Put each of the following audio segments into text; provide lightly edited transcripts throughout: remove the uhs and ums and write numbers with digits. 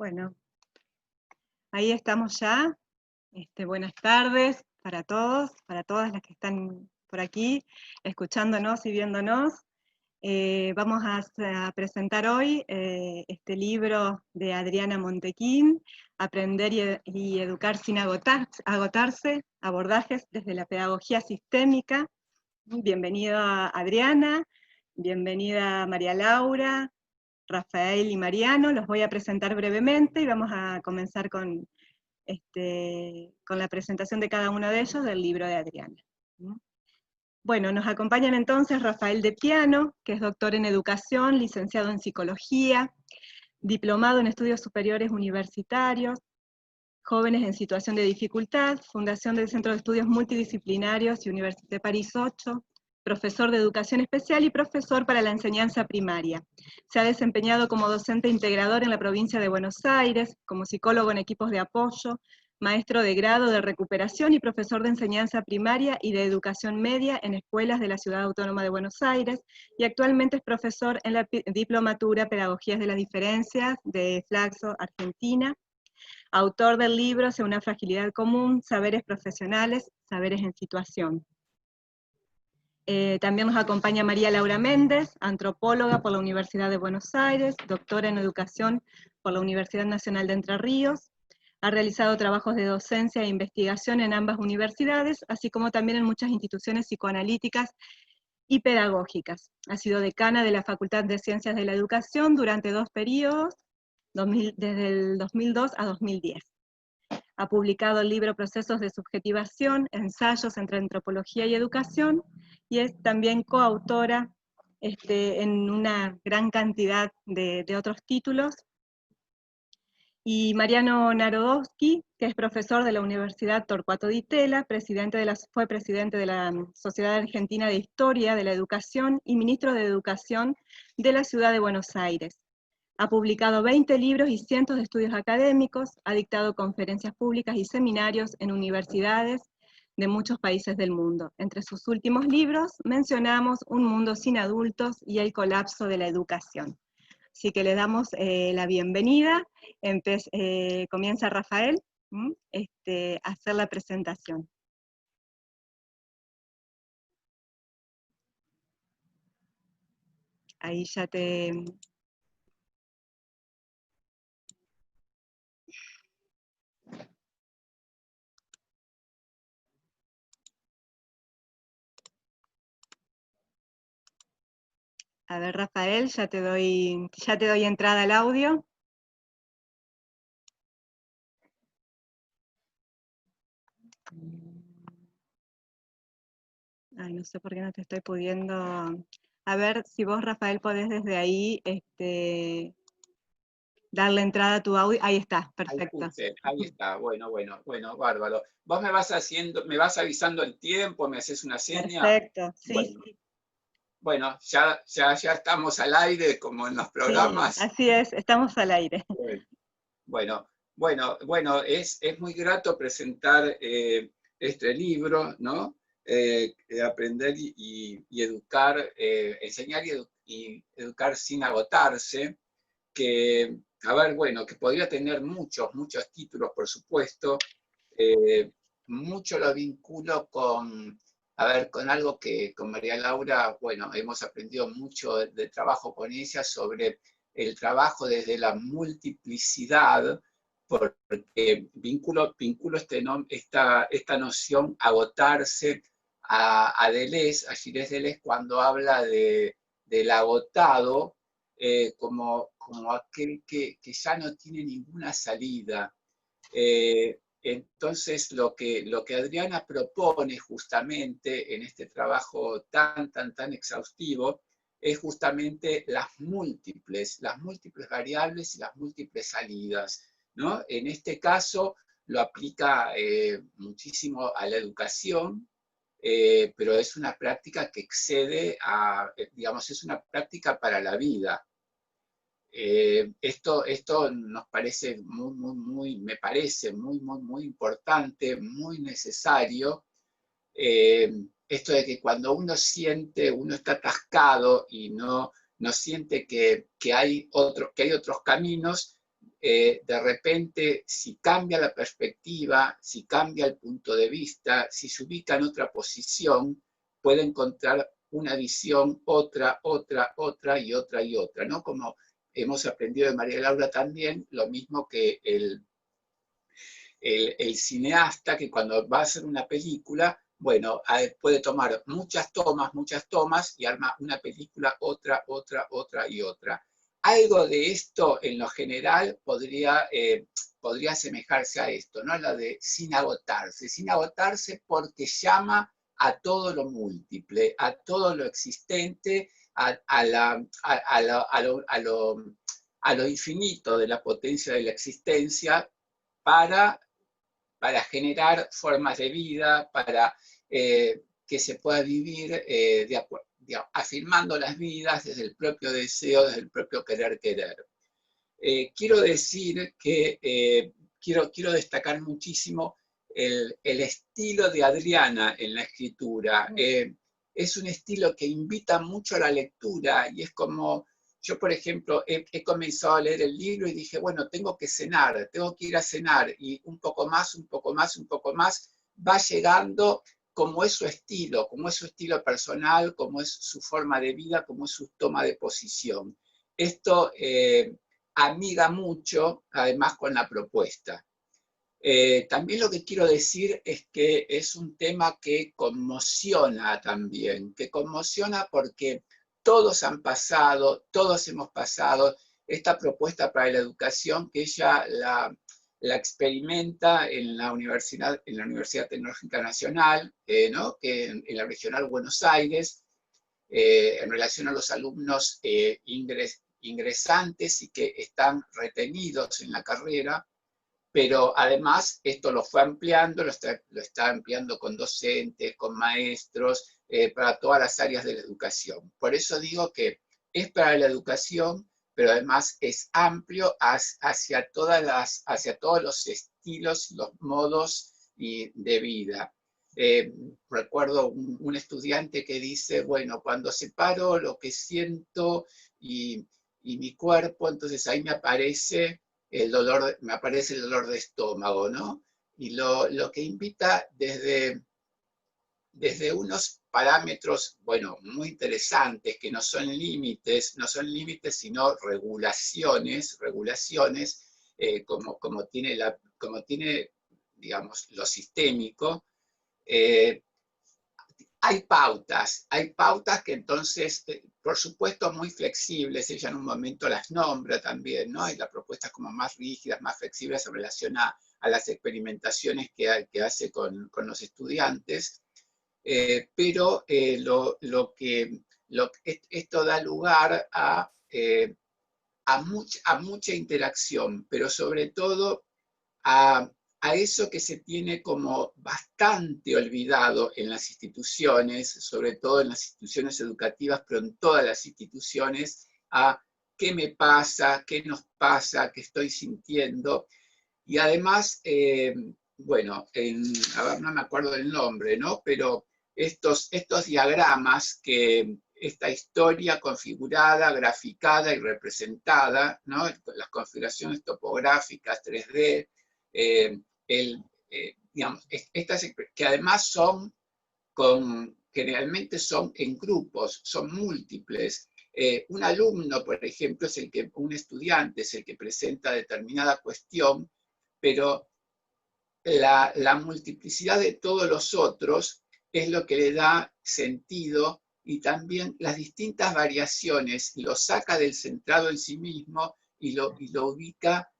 Bueno, ahí estamos ya. Buenas tardes para todos, para todas las que están por aquí, escuchándonos y viéndonos. Vamos a presentar hoy este libro de Adriana Montequín, Aprender y Educar sin agotarse, abordajes desde la pedagogía sistémica. Bienvenida Adriana, bienvenida María Laura, Rafael y Mariano. Los voy a presentar brevemente y vamos a comenzar con la presentación de cada uno de ellos del libro de Adriana. Bueno, nos acompañan entonces Rafael de Piano, que es doctor en educación, licenciado en psicología, diplomado en estudios superiores universitarios, jóvenes en situación de dificultad, fundación del Centro de Estudios Multidisciplinarios y Université París 8, profesor de educación especial y profesor para la enseñanza primaria. Se ha desempeñado como docente integrador en la provincia de Buenos Aires, como psicólogo en equipos de apoyo, maestro de grado de recuperación y profesor de enseñanza primaria y de educación media en escuelas de la Ciudad Autónoma de Buenos Aires, y actualmente es profesor en la Diplomatura Pedagogías de las Diferencias de Flaxo, Argentina. Autor del libro Hacia una fragilidad común, saberes profesionales, saberes en situación. También nos acompaña María Laura Méndez, antropóloga por la Universidad de Buenos Aires, doctora en educación por la Universidad Nacional de Entre Ríos. Ha realizado trabajos de docencia e investigación en ambas universidades, así como también en muchas instituciones psicoanalíticas y pedagógicas. Ha sido decana de la Facultad de Ciencias de la Educación durante 2 periodos, desde el 2002 a 2010. Ha publicado el libro Procesos de Subjetivación, ensayos entre antropología y educación, y es también coautora en una gran cantidad de otros títulos. Y Mariano Narodowski, que es profesor de la Universidad Torcuato Di Tella, fue presidente de la Sociedad Argentina de Historia de la Educación y ministro de Educación de la Ciudad de Buenos Aires. Ha publicado 20 libros y cientos de estudios académicos, ha dictado conferencias públicas y seminarios en universidades de muchos países del mundo. Entre sus últimos libros mencionamos Un mundo sin adultos y El colapso de la educación. Así que le damos la bienvenida. Comienza Rafael a hacer la presentación. Ahí ya te... A ver, Rafael, ya te doy entrada al audio. Ay, no sé por qué no te estoy pudiendo... A ver si vos, Rafael, podés desde ahí darle entrada a tu audio. Ahí está, perfecto. Ahí está, bueno, bárbaro. Vos me vas avisando el tiempo, me haces una seña. Perfecto, sí. Bueno, ya estamos al aire, como en los programas. Sí, así es, estamos al aire. Bueno, es muy grato presentar este libro, ¿no? Aprender y educar, enseñar y educar sin agotarse, que, a ver, bueno, que podría tener muchos títulos, por supuesto. Mucho lo vinculo con algo que con María Laura, bueno, hemos aprendido mucho de trabajo con ella sobre el trabajo desde la multiplicidad, porque vinculo esta noción agotarse a Deleuze, a Gilles Deleuze, cuando habla del agotado como aquel que ya no tiene ninguna salida. Entonces, lo que Adriana propone justamente en este trabajo tan exhaustivo es justamente las múltiples variables y las múltiples salidas, ¿no? En este caso lo aplica muchísimo a la educación, pero es una práctica que excede digamos, es una práctica para la vida. Esto nos parece me parece muy importante, muy necesario. Esto de que cuando uno está atascado y no siente que hay otros caminos, de repente, si cambia la perspectiva, si cambia el punto de vista, si se ubica en otra posición, puede encontrar una visión, otra y otra, ¿no? Como hemos aprendido de María Laura también, lo mismo que el cineasta que cuando va a hacer una película, bueno, puede tomar muchas tomas y arma una película, otra y otra. Algo de esto en lo general podría asemejarse a esto, ¿no? La de sin agotarse porque llama a todo lo múltiple, a todo lo existente, a lo infinito de la potencia de la existencia para generar formas de vida, para que se pueda vivir afirmando las vidas desde el propio deseo, desde el propio querer. Quiero decir que quiero destacar muchísimo el estilo de Adriana en la escritura. Es un estilo que invita mucho a la lectura y es como, yo por ejemplo he comenzado a leer el libro y dije, bueno, tengo que cenar, tengo que ir a cenar y un poco más, va llegando como es su estilo personal, como es su forma de vida, como es su toma de posición. Esto amiga mucho, además, con la propuesta. También lo que quiero decir es que es un tema que conmociona también, que conmociona porque todos han pasado, todos hemos pasado esta propuesta para la educación que ella la experimenta en la Universidad Tecnológica Nacional, ¿no? en la Regional Buenos Aires, en relación a los alumnos ingresantes y que están retenidos en la carrera, pero además esto lo fue ampliando, lo está ampliando con docentes, con maestros, para todas las áreas de la educación. Por eso digo que es para la educación, pero además es amplio hacia todos los estilos, los modos de vida. Recuerdo un estudiante que dice, bueno, cuando separo lo que siento y mi cuerpo, entonces ahí me aparece el dolor de estómago, ¿no? Y lo que invita desde unos parámetros, bueno, muy interesantes, que no son límites, sino regulaciones, como tiene, digamos, lo sistémico. Hay pautas que entonces, por supuesto, muy flexibles, ella en un momento las nombra también, ¿no? Y la propuesta es como más rígidas, más flexibles en relación a las experimentaciones que hace con los estudiantes, pero esto da lugar a mucha interacción, pero sobre todo a eso que se tiene como bastante olvidado en las instituciones, sobre todo en las instituciones educativas, pero en todas las instituciones, a qué me pasa, qué nos pasa, qué estoy sintiendo. Y además, bueno, a ver, no me acuerdo del nombre, ¿no? Pero estos diagramas, esta historia configurada, graficada y representada, ¿no? Las configuraciones topográficas 3D, digamos, estas que además generalmente son en grupos, son múltiples. Un alumno, por ejemplo, un estudiante es el que presenta determinada cuestión, pero la multiplicidad de todos los otros es lo que le da sentido y también las distintas variaciones lo saca del centrado en sí mismo y lo ubica,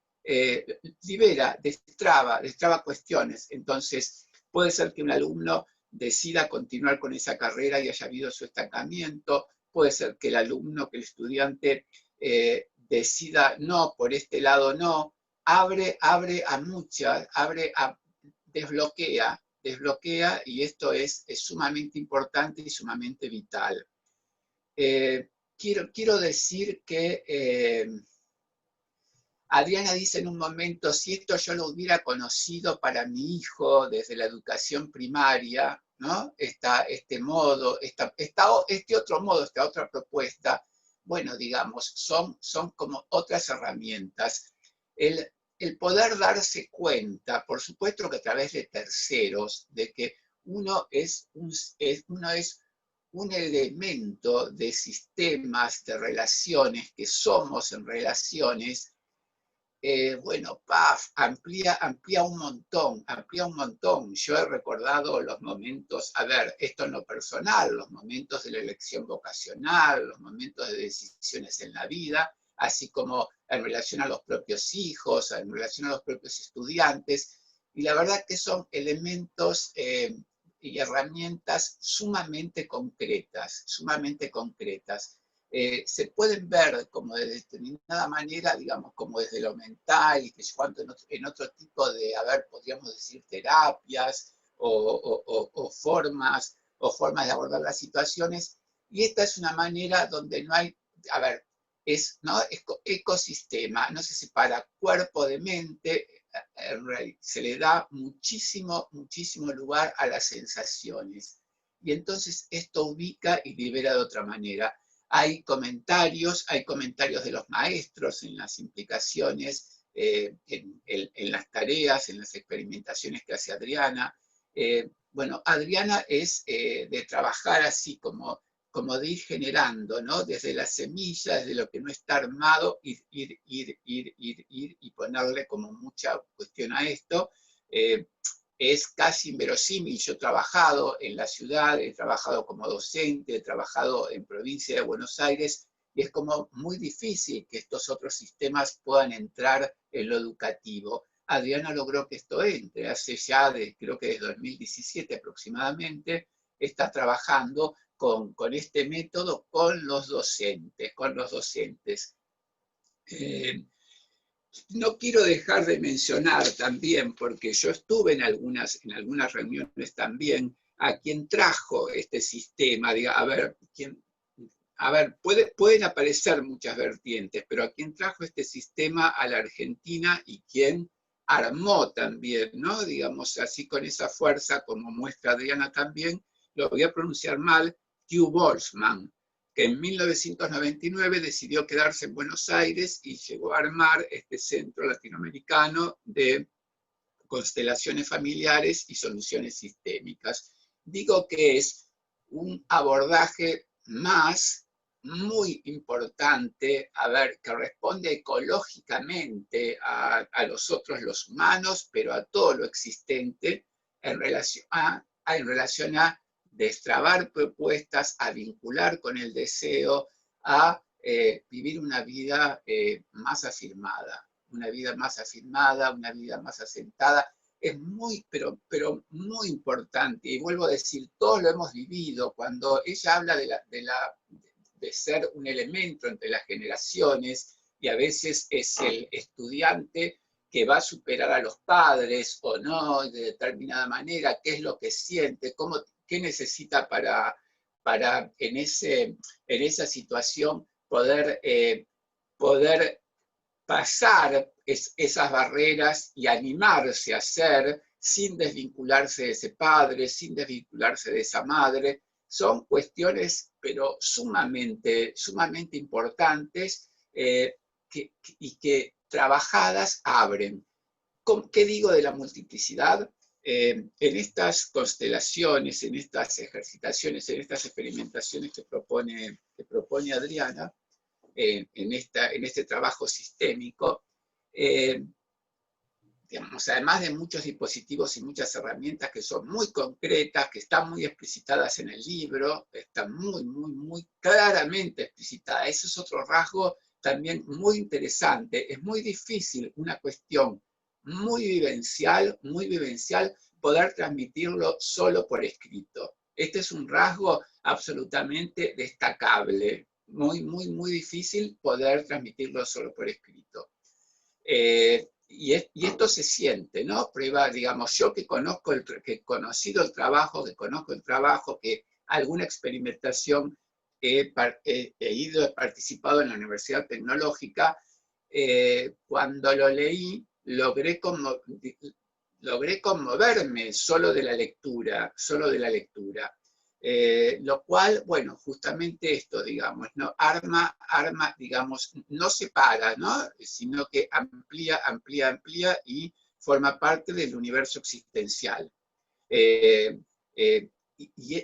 libera, destraba cuestiones. Entonces, puede ser que un alumno decida continuar con esa carrera y haya habido su estancamiento, puede ser que el estudiante decida no, por este lado no, desbloquea y esto es sumamente importante y sumamente vital. Quiero decir que Adriana dice en un momento, si esto yo lo hubiera conocido para mi hijo desde la educación primaria, ¿no? Este modo, este otro modo, esta otra propuesta, bueno, digamos, son como otras herramientas. el poder darse cuenta, por supuesto que a través de terceros, de que uno es un elemento de sistemas, de relaciones, que somos en relaciones, bueno, amplía un montón, amplía un montón. Yo he recordado los momentos, a ver, esto en lo personal, los momentos de la elección vocacional, los momentos de decisiones en la vida, así como en relación a los propios hijos, en relación a los propios estudiantes, y la verdad que son elementos y herramientas sumamente concretas, sumamente concretas. Se pueden ver como de determinada manera, digamos, como desde lo mental y que en otro tipo de, a ver, podríamos decir terapias o formas de abordar las situaciones. Y esta es una manera donde no hay, a ver, ¿no? Ecosistema, no se separa cuerpo de mente, se le da muchísimo, muchísimo lugar a las sensaciones. Y entonces esto ubica y libera de otra manera. Hay comentarios de los maestros en las implicaciones, en las tareas, en las experimentaciones que hace Adriana. Bueno, Adriana es de trabajar así como de ir generando, ¿no? Desde la semilla, desde lo que no está armado, ir y ponerle como mucha cuestión a esto. Es casi inverosímil. Yo he trabajado en la ciudad, he trabajado como docente, he trabajado en provincia de Buenos Aires, y es como muy difícil que estos otros sistemas puedan entrar en lo educativo. Adriana logró que esto entre, hace ya, creo que desde 2017 aproximadamente, está trabajando con este método con los docentes. No quiero dejar de mencionar también, porque yo estuve en algunas reuniones también, a quien trajo este sistema, pueden aparecer muchas vertientes, pero a quien trajo este sistema a la Argentina y quien armó también, ¿no? Digamos así, con esa fuerza, como muestra Adriana también, lo voy a pronunciar mal, Hugh Boltzmann, que en 1999 decidió quedarse en Buenos Aires y llegó a armar este centro latinoamericano de constelaciones familiares y soluciones sistémicas. Digo que es un abordaje más muy importante, que responde ecológicamente a los humanos, pero a todo lo existente en relación a destrabar propuestas, a vincular con el deseo, a vivir una vida más afirmada, una vida más asentada. Es muy, pero muy importante, y vuelvo a decir, todos lo hemos vivido. Cuando ella habla de ser un elemento entre las generaciones, y a veces es el estudiante que va a superar a los padres o no, de determinada manera, qué es lo que siente, qué necesita para en esa situación poder pasar esas barreras y animarse a ser sin desvincularse de ese padre, sin desvincularse de esa madre. Son cuestiones, pero sumamente, sumamente importantes y que trabajadas abren. ¿Qué digo de la multiplicidad? En estas constelaciones, en estas ejercitaciones, en estas experimentaciones que propone Adriana, en este trabajo sistémico, digamos, además de muchos dispositivos y muchas herramientas que son muy concretas, que están muy explicitadas en el libro, están muy, muy, muy claramente explicitadas. Eso es otro rasgo también muy interesante. Es muy difícil una cuestión muy vivencial, poder transmitirlo solo por escrito. Este es un rasgo absolutamente destacable. Muy, muy, muy difícil poder transmitirlo solo por escrito. Y esto se siente, ¿no? Prueba, digamos, yo que conozco que he conocido el trabajo, que alguna experimentación he participado en la Universidad Tecnológica, cuando lo leí, logré conmoverme solo de la lectura. Lo cual, bueno, justamente esto, digamos, ¿no? Arma, digamos, no separa, ¿no? Sino que amplía y forma parte del universo existencial. Y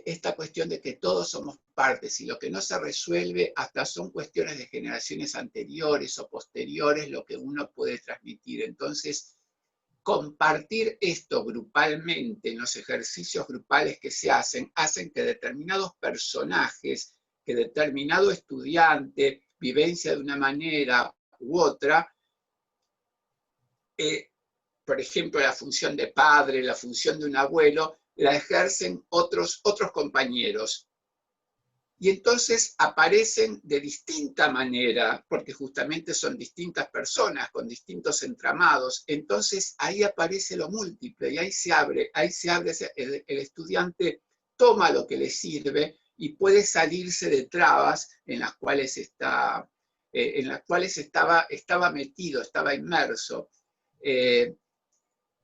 esta cuestión de que todos somos partes y lo que no se resuelve hasta son cuestiones de generaciones anteriores o posteriores lo que uno puede transmitir. Entonces, compartir esto grupalmente en los ejercicios grupales que se hacen que determinados personajes, que determinado estudiante vivencia de una manera u otra, por ejemplo, la función de padre, la función de un abuelo, la ejercen otros compañeros. Y entonces aparecen de distinta manera, porque justamente son distintas personas con distintos entramados. Entonces ahí aparece lo múltiple y ahí se abre, el estudiante toma lo que le sirve y puede salirse de trabas en las cuales estaba metido, estaba inmerso.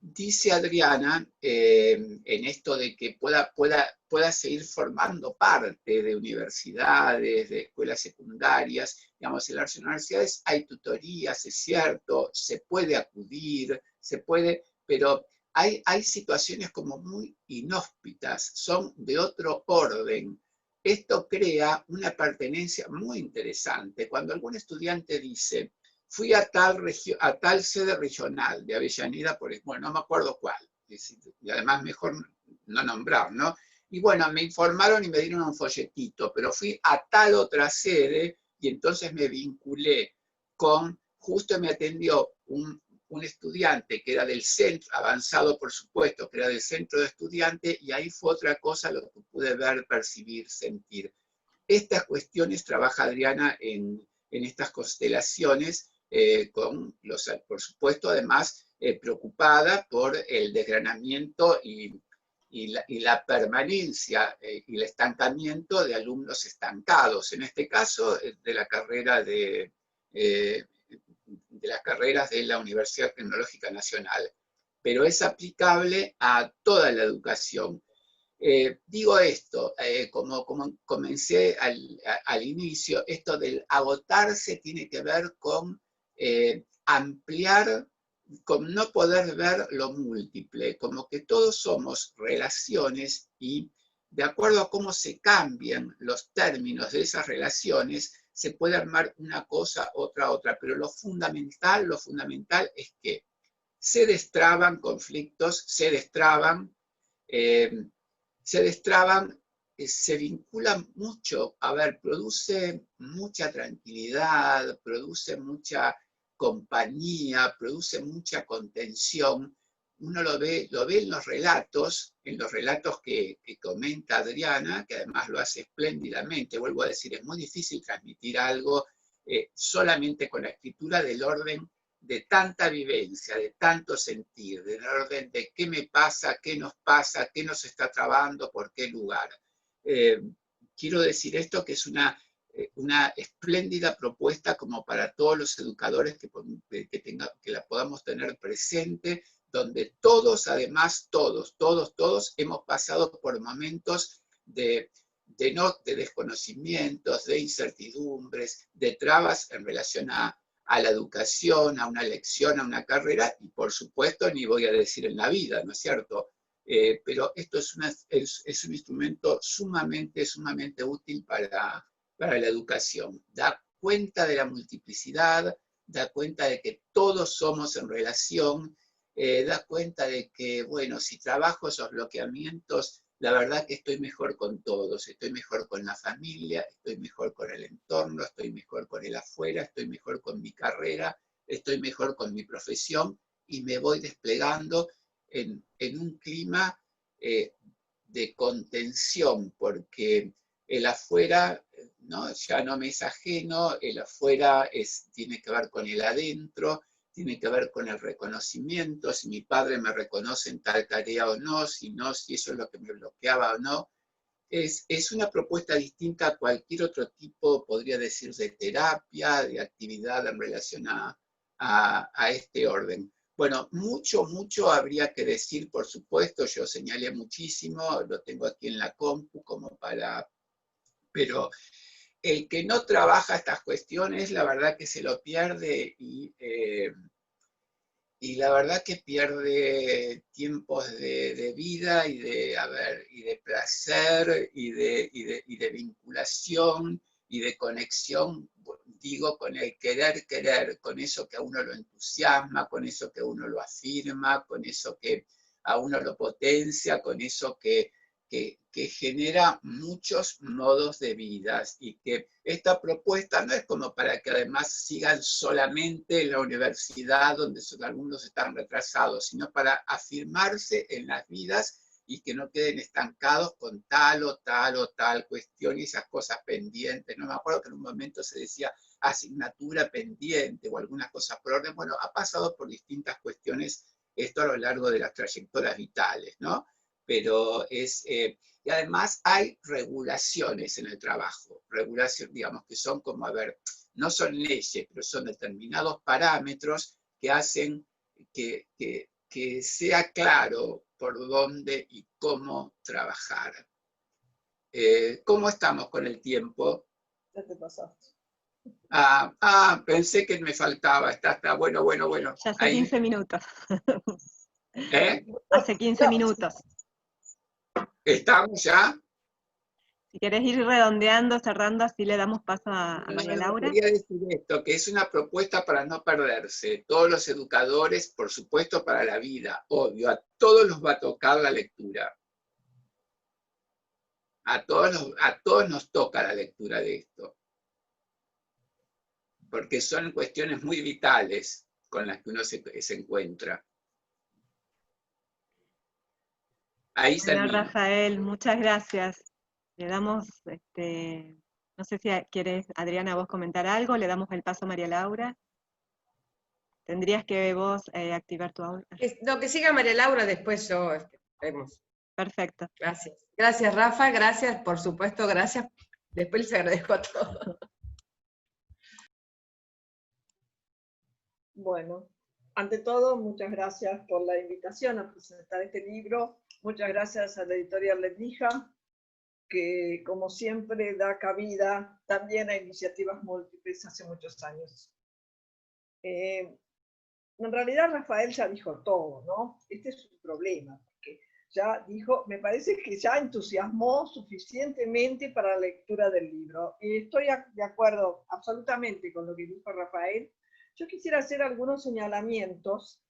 Dice Adriana en esto de que pueda seguir formando parte de universidades, de escuelas secundarias. Digamos, en las universidades hay tutorías, es cierto, se puede acudir, pero hay situaciones como muy inhóspitas, son de otro orden. Esto crea una pertenencia muy interesante. Cuando algún estudiante dice, fui a tal sede regional de Avellaneda, bueno, no me acuerdo cuál, y además mejor no nombrar, ¿no? Y bueno, me informaron y me dieron un folletito, pero fui a tal otra sede y entonces me vinculé justo me atendió un estudiante que era del centro, avanzado por supuesto, que era del centro de estudiantes, y ahí fue otra cosa lo que pude ver, percibir, sentir. Estas cuestiones trabaja Adriana en estas constelaciones, por supuesto, además, preocupada por el desgranamiento y la permanencia y el estancamiento de alumnos estancados, en este caso de la carrera de las carreras de la Universidad Tecnológica Nacional, pero es aplicable a toda la educación. Digo esto, como comencé al inicio, esto del agotarse tiene que ver con ampliar, con no poder ver lo múltiple, como que todos somos relaciones y de acuerdo a cómo se cambian los términos de esas relaciones, se puede armar una cosa, otra, pero lo fundamental es que se destraban conflictos, se destraban, se vinculan mucho, produce mucha tranquilidad, produce mucha compañía, produce mucha contención. Uno lo ve en los relatos que comenta Adriana, que además lo hace espléndidamente. Vuelvo a decir, es muy difícil transmitir algo solamente con la escritura del orden de tanta vivencia, de tanto sentir, del orden de qué me pasa, qué nos está trabando, por qué lugar. Quiero decir esto, que es una espléndida propuesta como para todos los educadores que la podamos tener presente, donde todos, además, todos hemos pasado por momentos de desconocimientos, de incertidumbres, de trabas en relación a la educación, a una lección, a una carrera, y por supuesto ni voy a decir en la vida, ¿no es cierto? Pero esto es un instrumento sumamente útil para la educación. Da cuenta de la multiplicidad, da cuenta de que todos somos en relación, da cuenta de que, bueno, si trabajo esos bloqueamientos, la verdad que estoy mejor con todos, estoy mejor con la familia, estoy mejor con el entorno, estoy mejor con el afuera, estoy mejor con mi carrera, estoy mejor con mi profesión y me voy desplegando en un clima de contención, porque el afuera, ¿no? Ya no me es ajeno, el afuera tiene que ver con el adentro, tiene que ver con el reconocimiento, si mi padre me reconoce en tal tarea o no, si eso es lo que me bloqueaba o no. Es una propuesta distinta a cualquier otro tipo, podría decir, de terapia, de actividad en relación a este orden. Bueno, mucho habría que decir, por supuesto, yo señalé muchísimo, lo tengo aquí en la compu como para... Pero el que no trabaja estas cuestiones, la verdad que se lo pierde y la verdad que pierde tiempos de vida y de placer y de vinculación y de conexión, digo, con el querer, con eso que a uno lo entusiasma, con eso que a uno lo afirma, con eso que a uno lo potencia, con eso que genera muchos modos de vida y que esta propuesta no es como para que además sigan solamente en la universidad donde algunos están retrasados, sino para afirmarse en las vidas y que no queden estancados con tal o tal cuestión y esas cosas pendientes. No me acuerdo que en un momento se decía asignatura pendiente o algunas cosas por orden. Bueno, ha pasado por distintas cuestiones esto a lo largo de las trayectorias vitales, ¿no? Pero y además hay regulaciones en el trabajo, regulaciones, digamos, que son como, a ver, no son leyes, pero son determinados parámetros que hacen que sea claro por dónde y cómo trabajar. ¿Cómo estamos con el tiempo? Ya te pasaste. Pensé que me faltaba. Está bueno. Ya hace Ahí, 15 minutos. ¿eh? Hace 15 minutos. ¿Estamos ya? Si querés ir redondeando, cerrando, así le damos paso a María Laura. Quería decir esto, que es una propuesta para no perderse. Todos los educadores, por supuesto, para la vida, obvio, a todos nos va a tocar la lectura. A todos nos toca la lectura de esto. Porque son cuestiones muy vitales con las que uno se encuentra. Ahí Bueno, termino. Rafael, muchas gracias. Le damos, no sé si quieres, Adriana, vos comentar algo, le damos el paso a María Laura. Tendrías que vos activar tu audio. No, que siga María Laura, después yo vemos. Perfecto. Gracias. Gracias, Rafa, gracias, por supuesto, gracias. Después les agradezco a todos. Bueno, ante todo, muchas gracias por la invitación a presentar este libro. Muchas gracias a la editorial Lebrija, que como siempre da cabida también a iniciativas múltiples hace muchos años. En realidad Rafael ya dijo todo, ¿no? Este es un problema, porque ya dijo, me parece que ya entusiasmó suficientemente para la lectura del libro. Y estoy de acuerdo absolutamente con lo que dijo Rafael. Yo quisiera hacer algunos señalamientos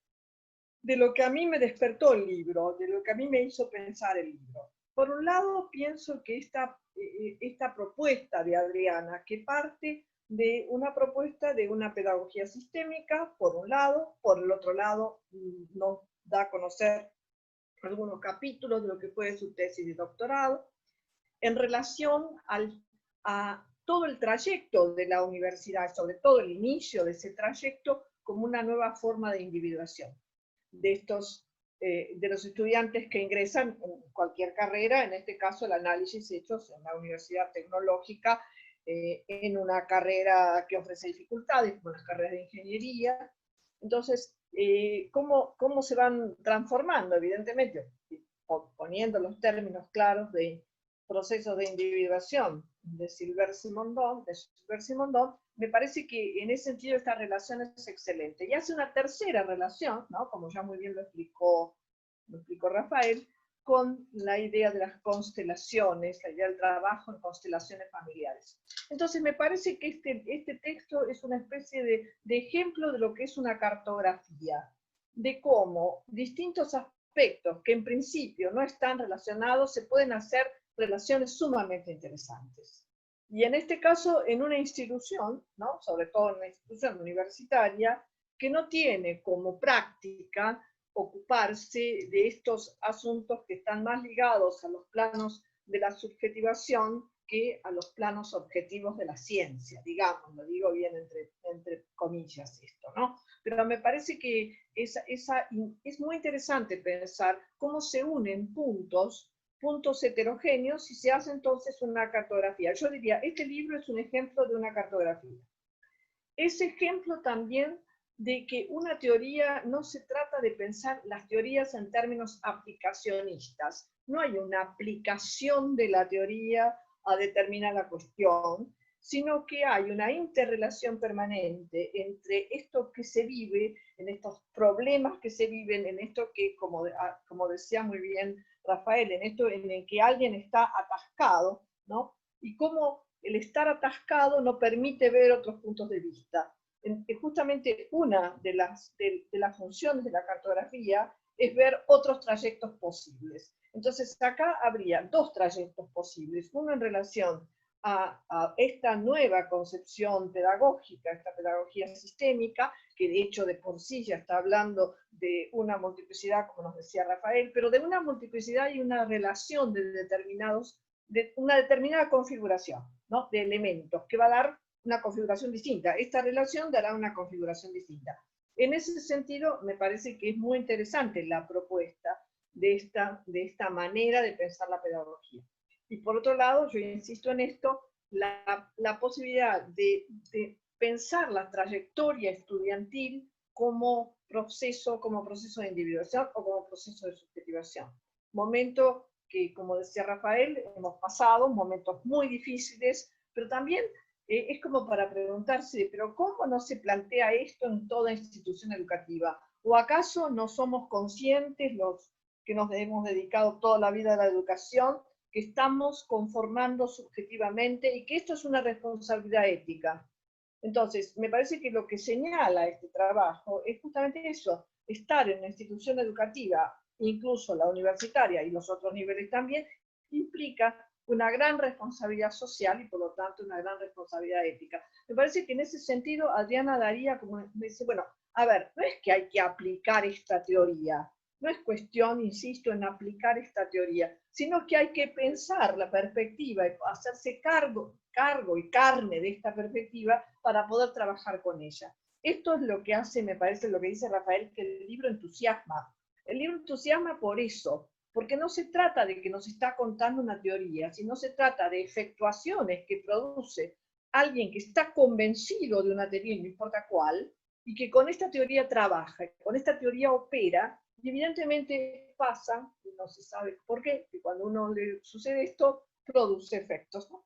de lo que a mí me despertó el libro, de lo que a mí me hizo pensar el libro. Por un lado, pienso que esta propuesta de Adriana, que parte de una propuesta de una pedagogía sistémica, por un lado, por el otro lado, nos da a conocer algunos capítulos de lo que fue su tesis de doctorado, en relación a todo el trayecto de la universidad, sobre todo el inicio de ese trayecto, como una nueva forma de individuación de los estudiantes que ingresan en cualquier carrera, en este caso el análisis hechos en la Universidad Tecnológica, en una carrera que ofrece dificultades, como las carreras de ingeniería. Entonces, ¿cómo se van transformando? Evidentemente, poniendo los términos claros de procesos de individuación de Silver-Simondon, me parece que en ese sentido esta relación es excelente. Y hace una tercera relación, ¿no? Como ya muy bien lo explicó Rafael, con la idea de las constelaciones, la idea del trabajo en constelaciones familiares. Entonces me parece que este texto es una especie de ejemplo de lo que es una cartografía, de cómo distintos aspectos que en principio no están relacionados se pueden hacer relaciones sumamente interesantes. Y en este caso, en una institución, ¿no? Sobre todo en una institución universitaria, que no tiene como práctica ocuparse de estos asuntos que están más ligados a los planos de la subjetivación que a los planos objetivos de la ciencia, digamos, lo digo bien entre comillas esto, ¿no? Pero me parece que es muy interesante pensar cómo se unen puntos heterogéneos y se hace entonces una cartografía. Yo diría, este libro es un ejemplo de una cartografía. Es ejemplo también de que una teoría no se trata de pensar las teorías en términos aplicacionistas. No hay una aplicación de la teoría a determinada cuestión, sino que hay una interrelación permanente entre esto que se vive, en estos problemas que se viven, en esto que, como decía muy bien Rafael, en esto en el que alguien está atascado, ¿no? Y cómo el estar atascado no permite ver otros puntos de vista. Justamente una de las funciones de la cartografía es ver otros trayectos posibles. Entonces acá habría dos trayectos posibles, uno en relación a esta nueva concepción pedagógica, esta pedagogía sistémica, que de hecho de por sí ya está hablando de una multiplicidad, como nos decía Rafael, pero de una multiplicidad y una relación de una determinada configuración, ¿no? De elementos, que va a dar una configuración distinta. Esta relación dará una configuración distinta. En ese sentido, me parece que es muy interesante la propuesta de esta manera de pensar la pedagogía. Y por otro lado, yo insisto en esto, la posibilidad de pensar la trayectoria estudiantil como proceso de individuación o como proceso de subjetivación. Momento que, como decía Rafael, hemos pasado momentos muy difíciles, pero también es como para preguntarse, pero ¿cómo no se plantea esto en toda institución educativa? ¿O acaso no somos conscientes, los que nos hemos dedicado toda la vida a la educación, que estamos conformando subjetivamente y que esto es una responsabilidad ética? Entonces, me parece que lo que señala este trabajo es justamente eso, estar en una institución educativa, incluso la universitaria y los otros niveles también, implica una gran responsabilidad social y por lo tanto una gran responsabilidad ética. Me parece que en ese sentido Adriana daría como, dice, bueno, a ver, no es que hay que aplicar esta teoría, no es cuestión, insisto, en aplicar esta teoría, sino que hay que pensar la perspectiva y hacerse cargo y carne de esta perspectiva para poder trabajar con ella. Esto es lo que hace, me parece, lo que dice Rafael, que el libro entusiasma. El libro entusiasma por eso, porque no se trata de que nos está contando una teoría, sino se trata de efectuaciones que produce alguien que está convencido de una teoría, no importa cuál, y que con esta teoría trabaja, con esta teoría opera, y evidentemente pasa, no se sabe por qué, que cuando a uno le sucede esto, produce efectos, ¿no?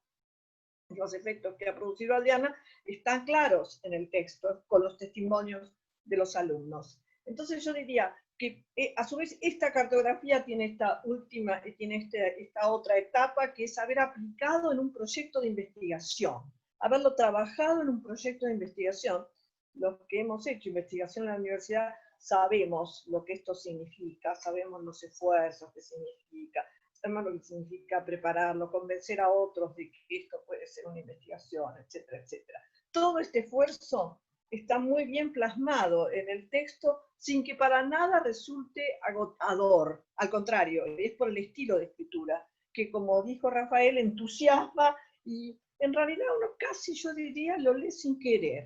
Los efectos que ha producido Adriana están claros en el texto, con los testimonios de los alumnos. Entonces yo diría que a su vez esta cartografía tiene esta otra etapa, que es haber aplicado en un proyecto de investigación, haberlo trabajado en un proyecto de investigación. Los que hemos hecho investigación en la universidad sabemos lo que esto significa, sabemos los esfuerzos que significa, sabemos lo que significa prepararlo, convencer a otros de que esto puede ser una investigación, etcétera, etcétera. Todo este esfuerzo está muy bien plasmado en el texto sin que para nada resulte agotador. Al contrario, es por el estilo de escritura, que como dijo Rafael, entusiasma y en realidad uno casi, yo diría, lo lee sin querer,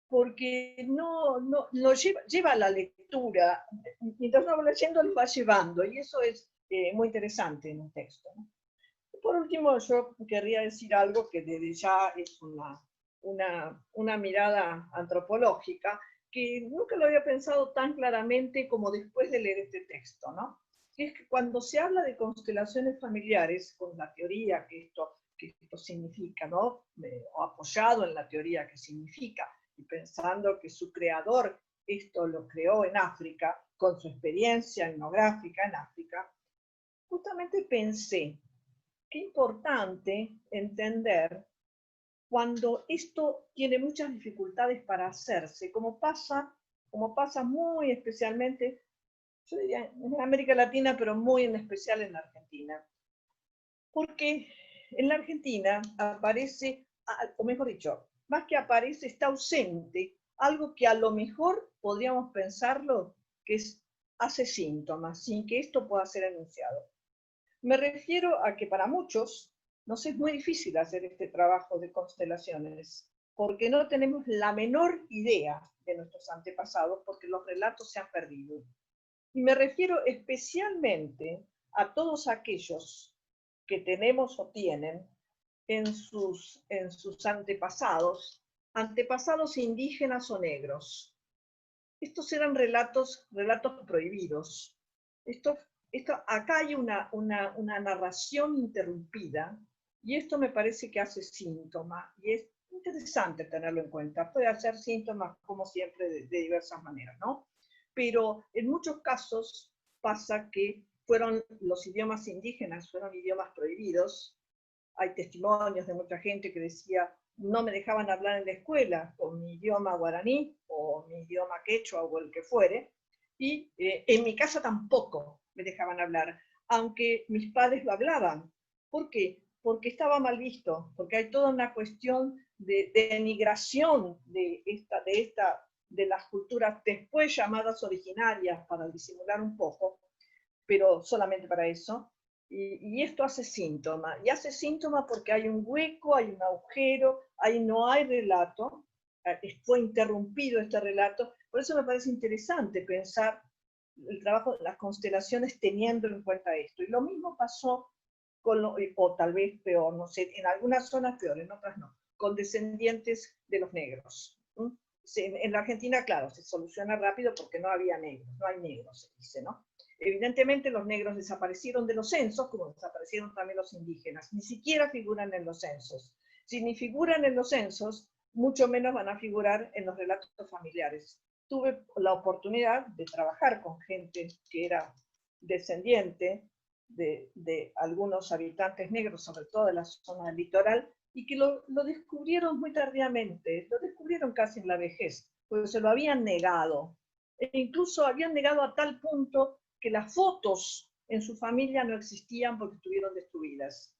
porque no lo lleva a la lectura, mientras uno va leyendo lo va llevando, y eso es muy interesante en un texto, ¿no? Por último, yo querría decir algo que desde ya es una mirada antropológica, que nunca lo había pensado tan claramente como después de leer este texto, ¿no? Que es que cuando se habla de constelaciones familiares, con la teoría que esto significa, ¿no? O apoyado en la teoría que significa, y pensando que su creador esto lo creó en África, con su experiencia etnográfica en África, justamente pensé, qué importante entender cuando esto tiene muchas dificultades para hacerse, como pasa muy especialmente, yo diría en América Latina, pero muy en especial en Argentina. Porque en la Argentina aparece, o mejor dicho, más que aparece, está ausente algo que a lo mejor podríamos pensarlo que hace síntomas, sin que esto pueda ser enunciado. Me refiero a que para muchos nos es muy difícil hacer este trabajo de constelaciones, porque no tenemos la menor idea de nuestros antepasados, porque los relatos se han perdido. Y me refiero especialmente a todos aquellos que tenemos o tienen en sus antepasados indígenas o negros. estos eran relatos prohibidos. Acá hay una narración interrumpida, y esto me parece que hace síntoma, y es interesante tenerlo en cuenta. Puede hacer síntomas, como siempre, de diversas maneras, ¿no? Pero en muchos casos pasa que fueron los idiomas indígenas, fueron idiomas prohibidos. Hay testimonios de mucha gente que decía, no me dejaban hablar en la escuela con mi idioma guaraní o mi idioma quechua o el que fuere, y en mi casa tampoco me dejaban hablar, aunque mis padres lo hablaban. ¿Por qué? Porque estaba mal visto, porque hay toda una cuestión de denigración de las culturas después llamadas originarias, para disimular un poco, pero solamente para eso. Y esto hace síntoma, y hace síntoma porque hay un hueco, hay un agujero, ahí no hay relato, fue interrumpido este relato. Por eso me parece interesante pensar el trabajo de las constelaciones teniendo en cuenta esto. Y lo mismo pasó con, o tal vez peor, no sé, en algunas zonas peor, en otras no, con descendientes de los negros. En la Argentina, claro, se soluciona rápido porque no había negros, no hay negros, se dice, ¿no? Evidentemente los negros desaparecieron de los censos, como desaparecieron también los indígenas. Ni siquiera figuran en los censos. Si ni figuran en los censos, mucho menos van a figurar en los relatos familiares. Tuve la oportunidad de trabajar con gente que era descendiente de algunos habitantes negros, sobre todo de la zona del litoral, y que lo descubrieron muy tardíamente, lo descubrieron casi en la vejez, porque se lo habían negado. E incluso habían negado a tal punto que las fotos en su familia no existían porque estuvieron destruidas.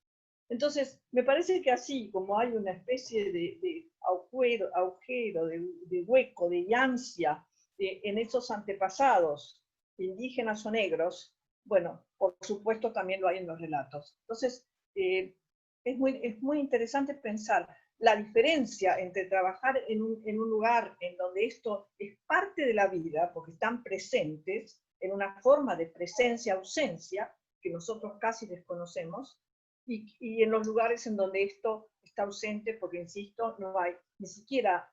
Entonces, me parece que así como hay una especie de agujero, de hueco, de ansia en esos antepasados, indígenas o negros, bueno, por supuesto también lo hay en los relatos. Entonces, es muy interesante pensar la diferencia entre trabajar en un lugar en donde esto es parte de la vida, porque están presentes, en una forma de presencia-ausencia, que nosotros casi desconocemos, y en los lugares en donde esto está ausente, porque, insisto, no hay ni siquiera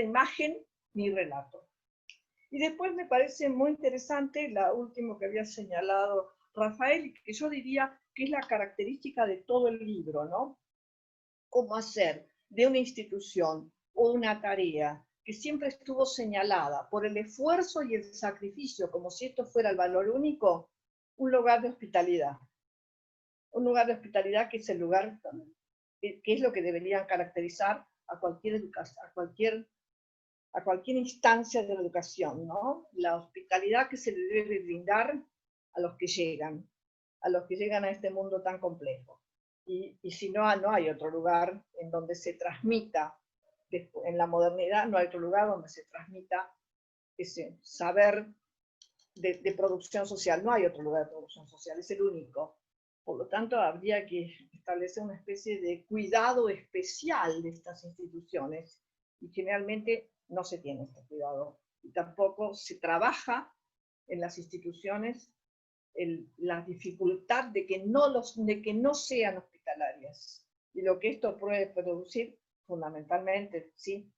imagen ni relato. Y después me parece muy interesante la última que había señalado Rafael, que yo diría que es la característica de todo el libro, ¿no? Cómo hacer de una institución o una tarea que siempre estuvo señalada por el esfuerzo y el sacrificio, como si esto fuera el valor único, un lugar de hospitalidad. Un lugar de hospitalidad que es el lugar, que es lo que deberían caracterizar a cualquier educación, a cualquier instancia de la educación, ¿no? La hospitalidad que se le debe brindar a los que llegan a este mundo tan complejo. Y si no, no hay otro lugar en donde se transmita, en la modernidad, no hay otro lugar donde se transmita ese saber de producción social. No hay otro lugar de producción social, es el único. Por lo tanto, habría que establecer una especie de cuidado especial de estas instituciones, y generalmente no se tiene este cuidado. Y tampoco se trabaja en las instituciones la dificultad de que no sean hospitalarias. Y lo que esto puede producir, fundamentalmente, sí,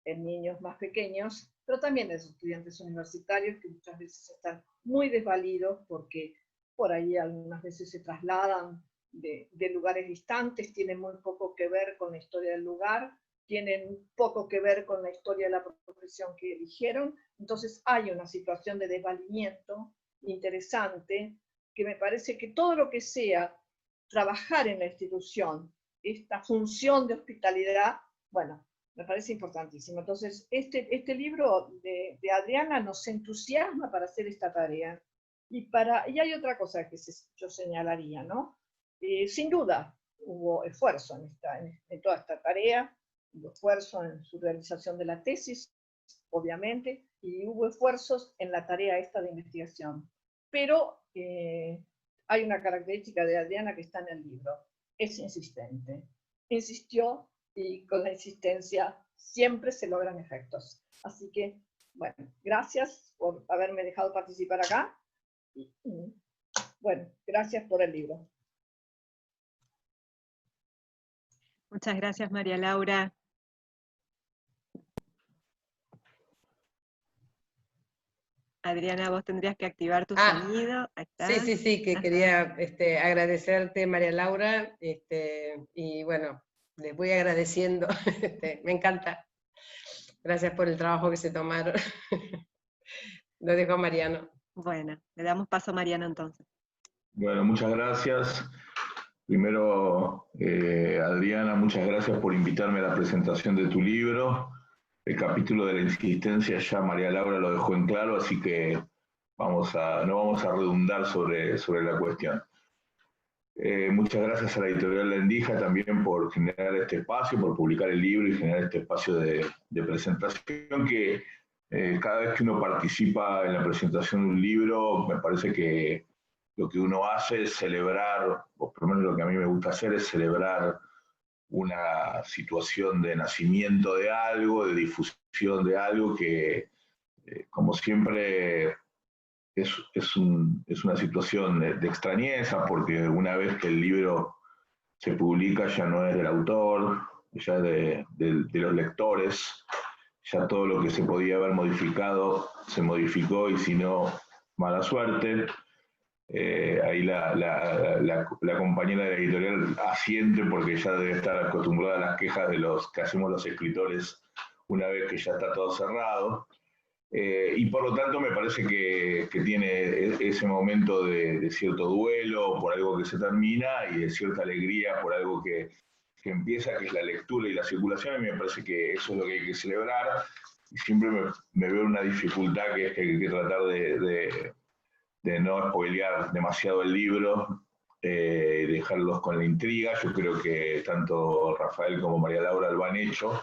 en niños más pequeños, pero también en los estudiantes universitarios, que muchas veces están muy desvalidos porque por ahí algunas veces se trasladan de lugares distantes, tienen muy poco que ver con la historia del lugar, tienen poco que ver con la historia de la profesión que eligieron. Entonces hay una situación de desvalimiento interesante, que me parece que todo lo que sea trabajar en la institución, esta función de hospitalidad, bueno, me parece importantísimo. Entonces, este libro de Adriana nos entusiasma para hacer esta tarea. Y hay otra cosa que yo señalaría, ¿no? Sin duda, hubo esfuerzo en toda esta tarea, hubo esfuerzo en su realización de la tesis, obviamente, y hubo esfuerzos en la tarea esta de investigación. Pero hay una característica de Adriana que está en el libro: es insistente. Insistió, y con la insistencia siempre se logran efectos. Así que, bueno, gracias por haberme dejado participar acá. Y, bueno, gracias por el libro. Muchas gracias, María Laura. Adriana, vos tendrías que activar tu Ah, sonido. Ahí está. sí, que Ajá. quería agradecerte, María Laura, y bueno, les voy agradeciendo, me encanta. Gracias por el trabajo que se tomaron. Lo dejo a Mariano. Bueno, le damos paso a Mariano entonces. Bueno, muchas gracias. Primero, Adriana, muchas gracias por invitarme a la presentación de tu libro. El capítulo de la insistencia ya María Laura lo dejó en claro, así que no vamos a redundar sobre la cuestión. Muchas gracias a la editorial La Endija también por generar este espacio, por publicar el libro y generar este espacio de presentación que cada vez que uno participa en la presentación de un libro, me parece que lo que uno hace es celebrar, o por lo menos lo que a mí me gusta hacer es celebrar una situación de nacimiento de algo, de difusión de algo que, como siempre, es una situación de extrañeza, porque una vez que el libro se publica ya no es del autor, ya es de los lectores, ya todo lo que se podía haber modificado se modificó y si no, mala suerte. Ahí la compañera de la editorial asiente porque ya debe estar acostumbrada a las quejas de los que hacemos los escritores una vez que ya está todo cerrado. Y por lo tanto me parece que tiene ese momento de cierto duelo por algo que se termina y de cierta alegría por algo que empieza, que es la lectura y la circulación, y me parece que eso es lo que hay que celebrar. Y siempre me veo una dificultad que es que hay que tratar de no spoilear demasiado el libro, dejarlos con la intriga. Yo creo que tanto Rafael como María Laura lo han hecho.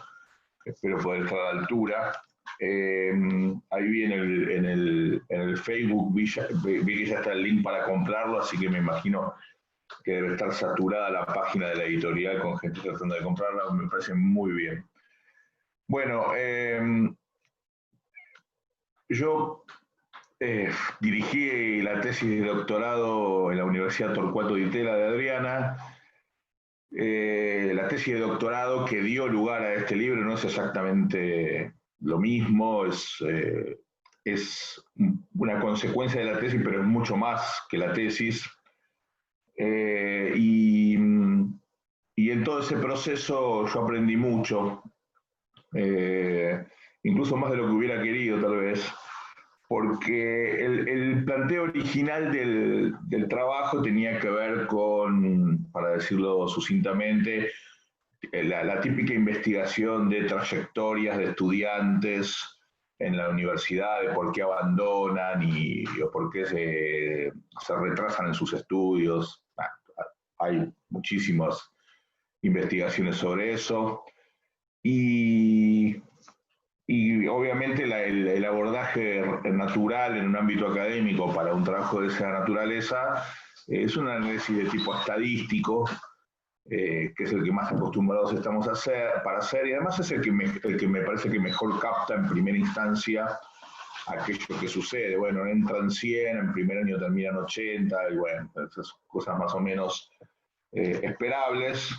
Espero poder estar a la altura. Ahí vi en el Facebook, vi que ya está el link para comprarlo, así que me imagino que debe estar saturada la página de la editorial con gente tratando de comprarla. Me parece muy bien. Bueno, yo dirigí la tesis de doctorado en la Universidad Torcuato Di Tella de Adriana. La tesis de doctorado que dio lugar a este libro no es exactamente lo mismo, es una consecuencia de la tesis, pero es mucho más que la tesis. Y en todo ese proceso yo aprendí mucho, incluso más de lo que hubiera querido tal vez, porque el planteo original del trabajo tenía que ver con, para decirlo sucintamente, la típica investigación de trayectorias de estudiantes en la universidad, de por qué abandonan o por qué se retrasan en sus estudios. Hay muchísimas investigaciones sobre eso. Y obviamente el abordaje natural en un ámbito académico para un trabajo de esa naturaleza es un análisis de tipo estadístico, que es el que más acostumbrados estamos para hacer, y además es el que me parece que mejor capta en primera instancia aquello que sucede. Bueno, entran 100, en primer año terminan 80, y bueno, esas cosas más o menos esperables.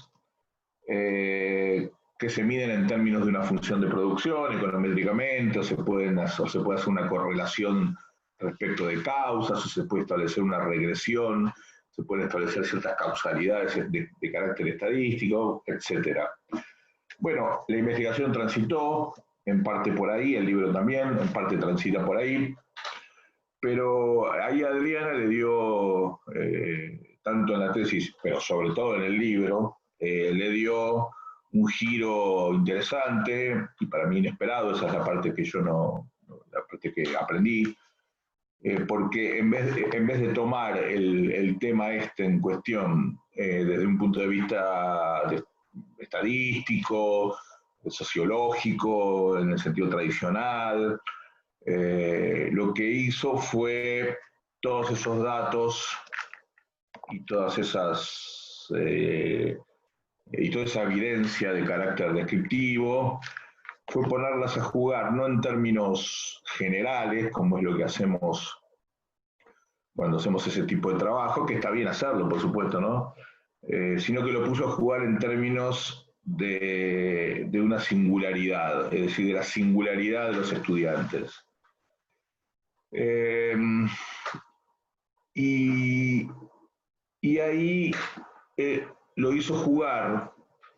Que se miden en términos de una función de producción, econométricamente, o se puede hacer una correlación respecto de causas, o se puede establecer una regresión, se pueden establecer ciertas causalidades de carácter estadístico, etc. Bueno, la investigación transitó en parte por ahí, el libro también, en parte transita por ahí, pero ahí Adriana le dio, tanto en la tesis, pero sobre todo en el libro, le dio un giro interesante y para mí inesperado. Esa es la parte que yo la parte que aprendí, porque en vez de tomar el tema en cuestión desde un punto de vista estadístico, sociológico, en el sentido tradicional, lo que hizo fue todos esos datos y todas esas y toda esa evidencia de carácter descriptivo, fue ponerlas a jugar, no en términos generales, como es lo que hacemos cuando hacemos ese tipo de trabajo, que está bien hacerlo, por supuesto, ¿no? Sino que lo puso a jugar en términos de una singularidad, es decir, de la singularidad de los estudiantes. Y ahí lo hizo jugar,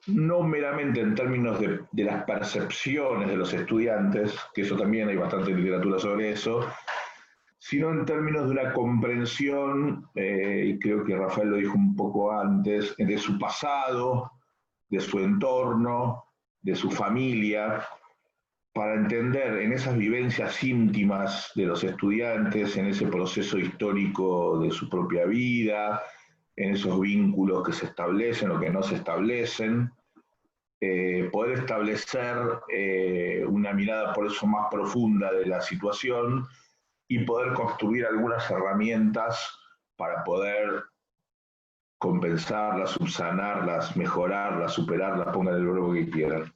no meramente en términos de las percepciones de los estudiantes, que eso también hay bastante literatura sobre eso, sino en términos de una comprensión, y creo que Rafael lo dijo un poco antes, de su pasado, de su entorno, de su familia, para entender en esas vivencias íntimas de los estudiantes, en ese proceso histórico de su propia vida, en esos vínculos que se establecen o que no se establecen, poder establecer una mirada por eso más profunda de la situación y poder construir algunas herramientas para poder compensarlas, subsanarlas, mejorarlas, superarlas, pongan el verbo que quieran.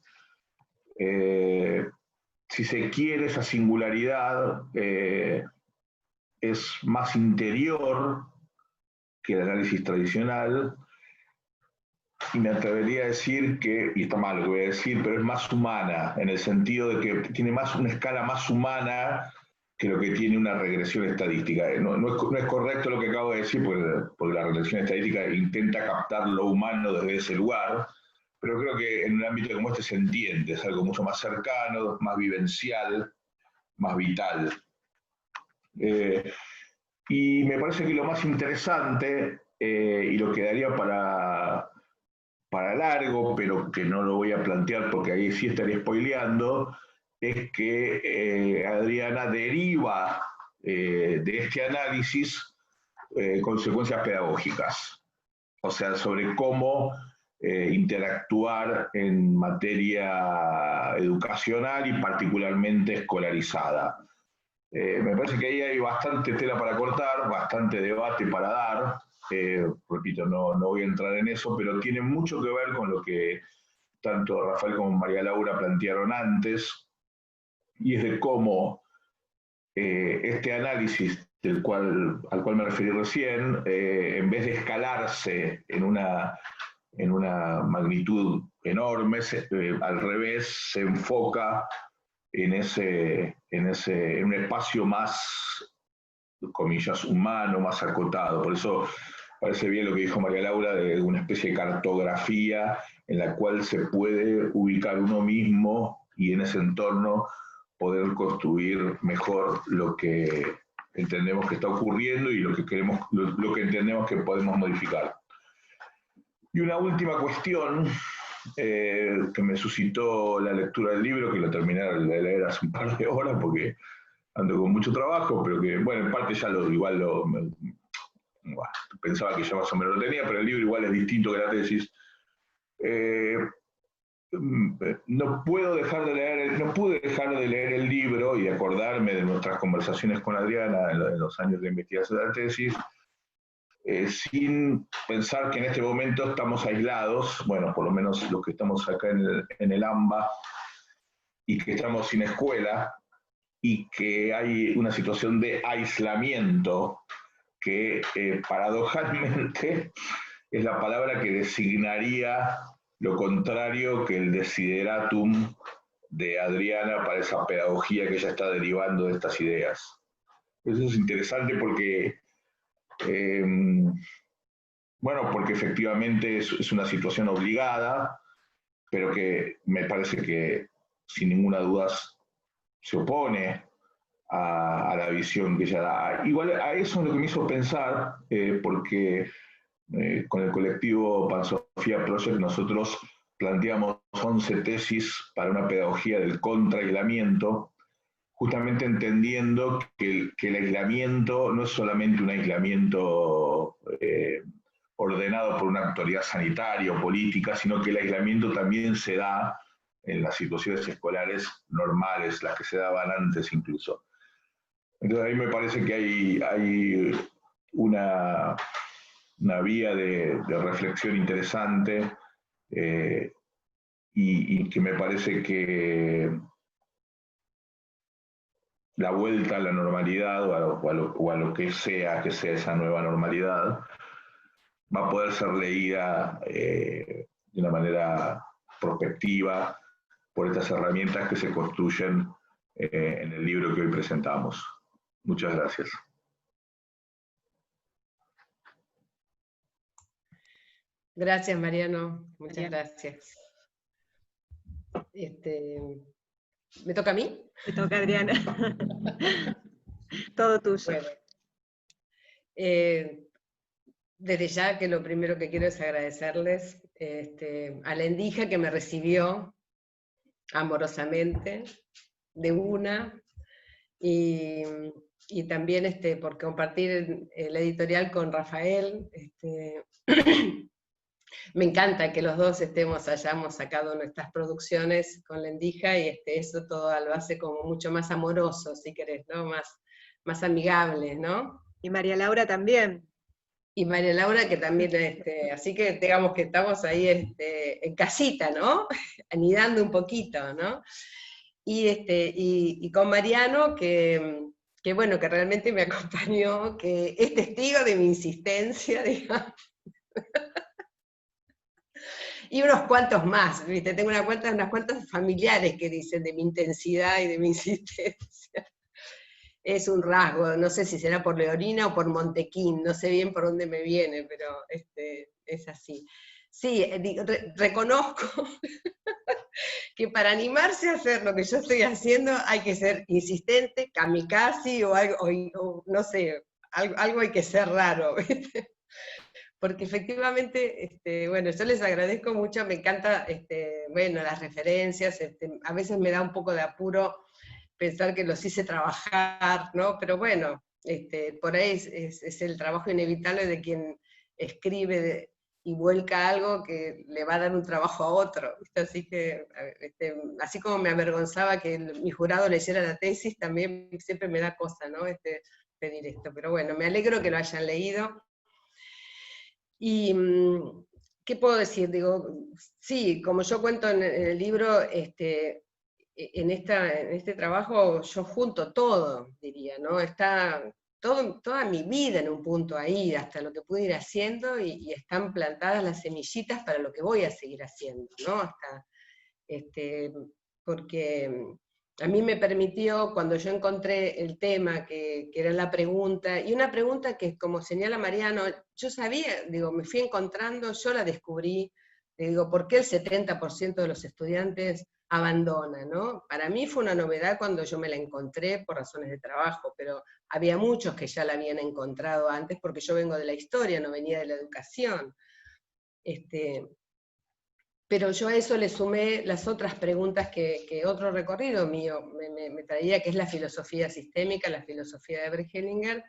Si se quiere, esa singularidad es más interior que el análisis tradicional, y me atrevería a decir que, y está mal lo que voy a decir, pero es más humana, en el sentido de que tiene una escala más humana que lo que tiene una regresión estadística. No es correcto lo que acabo de decir, porque la regresión estadística intenta captar lo humano desde ese lugar, pero creo que en un ámbito como este se entiende, es algo mucho más cercano, más vivencial, más vital. Y me parece que lo más interesante, y lo quedaría para largo, pero que no lo voy a plantear porque ahí sí estaría spoileando, es que Adriana deriva de este análisis consecuencias pedagógicas, o sea, sobre cómo interactuar en materia educacional y particularmente escolarizada. Me parece que ahí hay bastante tela para cortar, bastante debate para dar. Repito, no voy a entrar en eso, pero tiene mucho que ver con lo que tanto Rafael como María Laura plantearon antes, y es de cómo este análisis al cual me referí recién, en vez de escalarse en una magnitud enorme, al revés, se enfoca en un espacio más, comillas, humano, más acotado. Por eso parece bien lo que dijo María Laura de una especie de cartografía en la cual se puede ubicar uno mismo y en ese entorno poder construir mejor lo que entendemos que está ocurriendo y lo que entendemos que podemos modificar. Y una última cuestión que me suscitó la lectura del libro, que lo terminé de leer hace un par de horas porque ando con mucho trabajo, pero que, bueno, en parte ya pensaba que ya más o menos lo tenía, pero el libro igual es distinto que la tesis. No pude dejar de leer el libro y de acordarme de nuestras conversaciones con Adriana en los años de investigación de la tesis, sin pensar que en este momento estamos aislados, bueno, por lo menos los que estamos acá en el AMBA, y que estamos sin escuela, y que hay una situación de aislamiento que paradojalmente es la palabra que designaría lo contrario que el desideratum de Adriana para esa pedagogía que ella está derivando de estas ideas. Eso es interesante porque, bueno, porque efectivamente es una situación obligada, pero que me parece que sin ninguna duda se opone a la visión que ella da. Igual a eso es lo que me hizo pensar, porque con el colectivo Pansofía Project nosotros planteamos 11 tesis para una pedagogía del contraaislamiento, justamente entendiendo que el aislamiento no es solamente un aislamiento ordenado por una autoridad sanitaria o política, sino que el aislamiento también se da en las situaciones escolares normales, las que se daban antes incluso. Entonces ahí me parece que hay una vía de reflexión interesante, y que me parece que la vuelta a la normalidad o a lo que sea esa nueva normalidad va a poder ser leída de una manera prospectiva por estas herramientas que se construyen en el libro que hoy presentamos. Muchas gracias. Gracias, Mariano. Muchas gracias. ¿Me toca a mí? Te toca, Adriana. Todo tuyo. Bueno, desde ya que lo primero que quiero es agradecerles a la Endija que me recibió amorosamente, de una, y también por compartir el editorial con Rafael. Me encanta que los dos hayamos sacado nuestras producciones con la Endija, y eso todo lo hace como mucho más amoroso, si querés, ¿no? Más amigable, ¿no? Y María Laura también. Y María Laura que también, así que digamos que estamos ahí en casita, ¿no? Anidando un poquito, ¿no? Y con Mariano, que bueno, que realmente me acompañó, que es testigo de mi insistencia, digamos. Y unos cuantos más, ¿viste? Tengo unas cuantas familiares que dicen de mi intensidad y de mi insistencia. Es un rasgo, no sé si será por Leonina o por Montequín, no sé bien por dónde me viene, pero es así. Sí, reconozco que para animarse a hacer lo que yo estoy haciendo hay que ser insistente, kamikaze o algo, o no sé, algo hay que ser raro, ¿viste? Porque efectivamente, bueno, yo les agradezco mucho, me encanta, bueno, las referencias, a veces me da un poco de apuro pensar que los hice trabajar, ¿no? Pero bueno, por ahí es el trabajo inevitable de quien escribe y vuelca algo que le va a dar un trabajo a otro, ¿viste? Así que, así como me avergonzaba que mi jurado leyera la tesis, también siempre me da cosa, ¿no? Pedir esto, pero bueno, me alegro que lo hayan leído. Y, ¿qué puedo decir? Digo, sí, como yo cuento en el libro, en este trabajo yo junto todo, diría, ¿no? Está toda mi vida en un punto ahí, hasta lo que pude ir haciendo, y están plantadas las semillitas para lo que voy a seguir haciendo, ¿no? Hasta, porque a mí me permitió, cuando yo encontré el tema, que era la pregunta, y una pregunta que, como señala Mariano, yo sabía, digo, me fui encontrando, yo la descubrí, digo, ¿por qué el 70% de los estudiantes abandona, ¿no? Para mí fue una novedad cuando yo me la encontré por razones de trabajo, pero había muchos que ya la habían encontrado antes, porque yo vengo de la historia, no venía de la educación. Pero yo a eso le sumé las otras preguntas que otro recorrido mío me traía, que es la filosofía sistémica, la filosofía de Bert Hellinger,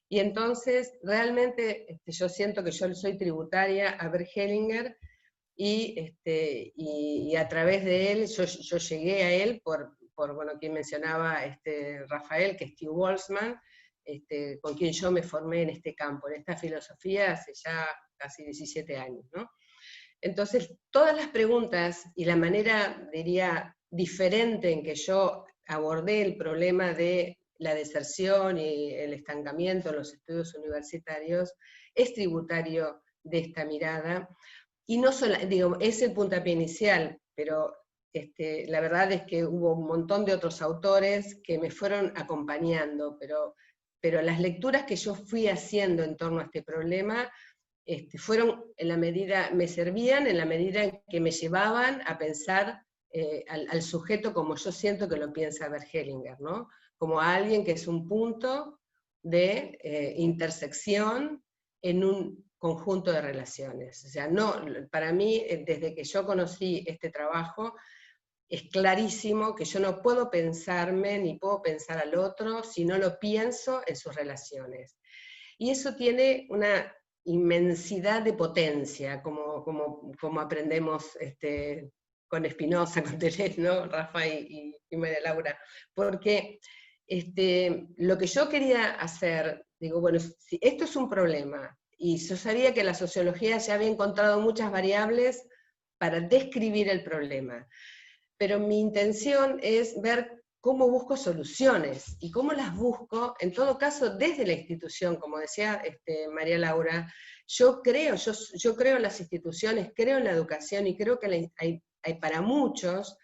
y entonces realmente yo siento que yo soy tributaria a Bert Hellinger, y a través de él, yo llegué a él por bueno, quien mencionaba Rafael, que es Steve Boltzmann, con quien yo me formé en este campo, en esta filosofía, hace ya casi 17 años, ¿no? Entonces, todas las preguntas y la manera, diría, diferente en que yo abordé el problema de la deserción y el estancamiento en los estudios universitarios es tributario de esta mirada. Y no solo, digo, es el puntapié inicial, pero la verdad es que hubo un montón de otros autores que me fueron acompañando, pero las lecturas que yo fui haciendo en torno a este problema fueron en la medida, me servían en la medida en que me llevaban a pensar al sujeto como yo siento que lo piensa Bert Hellinger, ¿no? Como a alguien que es un punto de intersección en un conjunto de relaciones. O sea, no, para mí, desde que yo conocí este trabajo, es clarísimo que yo no puedo pensarme ni puedo pensar al otro si no lo pienso en sus relaciones. Y eso tiene una inmensidad de potencia, como aprendemos con Spinoza, con Deleuze, ¿no? Rafa y María Laura, porque lo que yo quería hacer, digo, bueno, si esto es un problema, y yo sabía que la sociología ya había encontrado muchas variables para describir el problema, pero mi intención es ver cómo busco soluciones, y cómo las busco, en todo caso, desde la institución, como decía María Laura. Yo creo en las instituciones, creo en la educación, y creo que hay para muchos,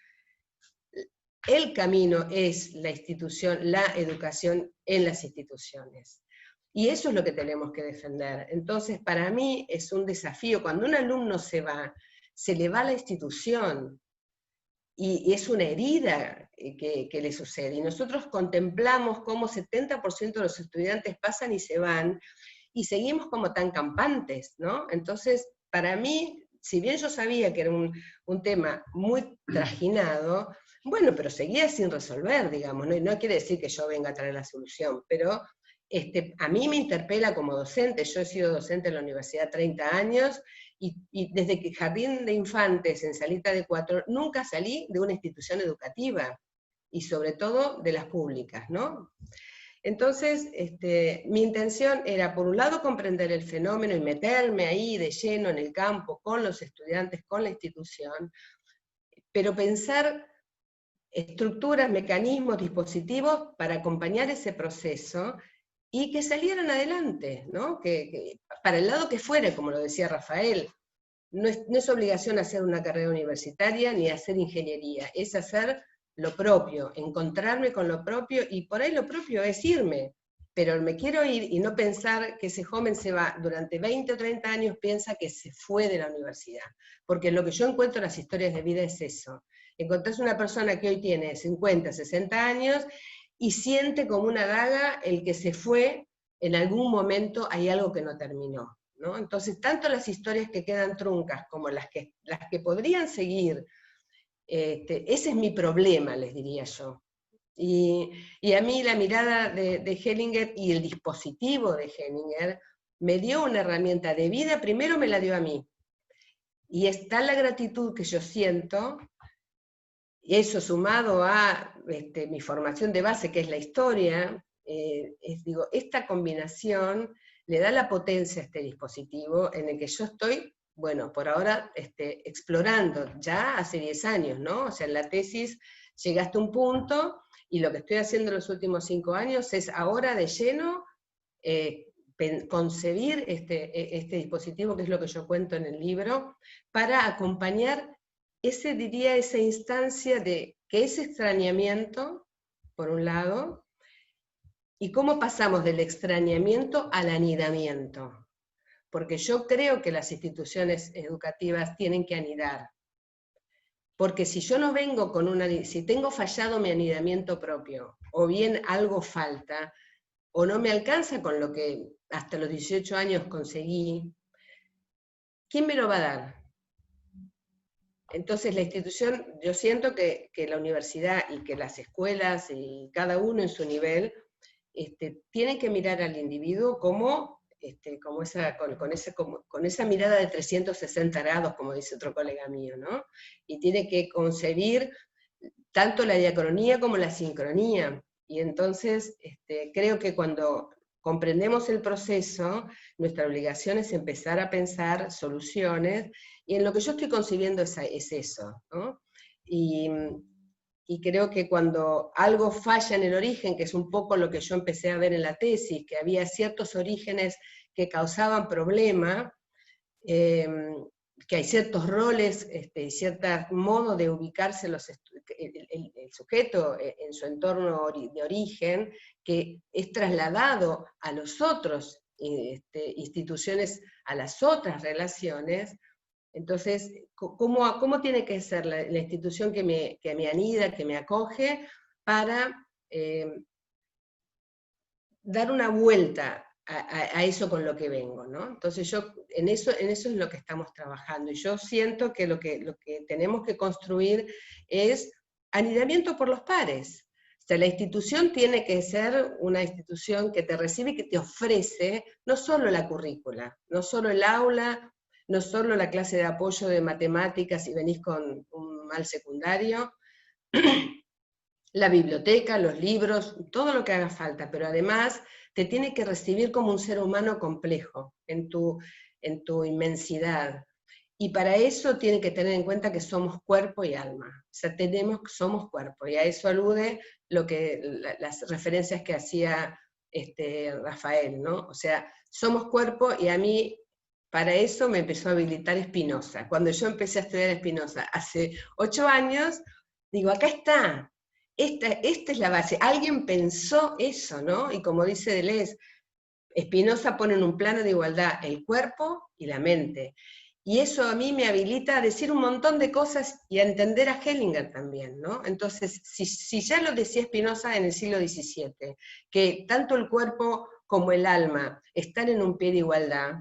el camino es la institución, la educación en las instituciones. Y eso es lo que tenemos que defender. Entonces, para mí es un desafío. Cuando un alumno se va, se le va a la institución, y es una herida que le sucede. Y nosotros contemplamos cómo 70% de los estudiantes pasan y se van, y seguimos como tan campantes, ¿no? Entonces, para mí, si bien yo sabía que era un tema muy trajinado, bueno, pero seguía sin resolver, digamos, ¿no? Y no quiere decir que yo venga a traer la solución, pero a mí me interpela como docente. Yo he sido docente en la universidad 30 años, y desde que jardín de infantes en Salita de Cuatro, nunca salí de una institución educativa, y sobre todo de las públicas, ¿no? Entonces, mi intención era, por un lado, comprender el fenómeno y meterme ahí de lleno en el campo, con los estudiantes, con la institución, pero pensar estructuras, mecanismos, dispositivos para acompañar ese proceso y que salieran adelante, ¿no? Que para el lado que fuera, como lo decía Rafael, no es obligación hacer una carrera universitaria ni hacer ingeniería, es hacer lo propio, encontrarme con lo propio, y por ahí lo propio es irme, pero me quiero ir y no pensar que ese joven se va durante 20 o 30 años, piensa que se fue de la universidad, porque lo que yo encuentro en las historias de vida es eso. Encontrás una persona que hoy tiene 50, 60 años y siente como una daga el que se fue, en algún momento hay algo que no terminó, ¿no? Entonces, tanto las historias que quedan truncas como las que podrían seguir, ese es mi problema, les diría yo. Y a mí la mirada de Hellinger y el dispositivo de Hellinger me dio una herramienta de vida, primero me la dio a mí, y está la gratitud que yo siento, y eso sumado a mi formación de base, que es la historia, digo, esta combinación le da la potencia a este dispositivo en el que yo estoy, bueno, por ahora explorando, ya hace 10 años, ¿no? O sea, en la tesis llegaste a un punto, y lo que estoy haciendo en los últimos 5 años es ahora de lleno concebir este dispositivo, que es lo que yo cuento en el libro, para acompañar esa instancia de que es extrañamiento, por un lado, y cómo pasamos del extrañamiento al anidamiento. Porque yo creo que las instituciones educativas tienen que anidar. Porque si yo no vengo con si tengo fallado mi anidamiento propio, o bien algo falta, o no me alcanza con lo que hasta los 18 años conseguí, ¿quién me lo va a dar? Entonces la institución, yo siento que la universidad y que las escuelas y cada uno en su nivel, tienen que mirar al individuo como con esa mirada de 360 grados, como dice otro colega mío, ¿no? Y tiene que concebir tanto la diacronía como la sincronía. Y entonces creo que cuando comprendemos el proceso, nuestra obligación es empezar a pensar soluciones, y en lo que yo estoy concibiendo es eso, ¿no? Y creo que cuando algo falla en el origen, que es un poco lo que yo empecé a ver en la tesis, que había ciertos orígenes que causaban problema, que hay ciertos roles, cierto modo de ubicarse el sujeto en su entorno de origen, que es trasladado a los otros instituciones, a las otras relaciones. Entonces, ¿cómo tiene que ser la institución que me anida, que me acoge, para dar una vuelta a eso con lo que vengo, ¿no? Entonces en eso es lo que estamos trabajando, y yo siento que lo que tenemos que construir es anidamiento por los pares. O sea, la institución tiene que ser una institución que te recibe y que te ofrece no solo la currícula, no solo el aula, no solo la clase de apoyo de matemáticas si venís con un mal secundario, la biblioteca, los libros, todo lo que haga falta, pero además te tiene que recibir como un ser humano complejo, en tu inmensidad. Y para eso tiene que tener en cuenta que somos cuerpo y alma. O sea, somos cuerpo, y a eso alude las referencias que hacía Rafael, ¿no? O sea, somos cuerpo, y a mí para eso me empezó a habilitar Spinoza. Cuando yo empecé a estudiar Spinoza hace 8 años, digo, acá está. esta es la base. Alguien pensó eso, ¿no? Y como dice Deleuze, Spinoza pone en un plano de igualdad el cuerpo y la mente. Y eso a mí me habilita a decir un montón de cosas y a entender a Hellinger también, ¿no? Entonces, si ya lo decía Spinoza en el siglo XVII, que tanto el cuerpo como el alma están en un pie de igualdad,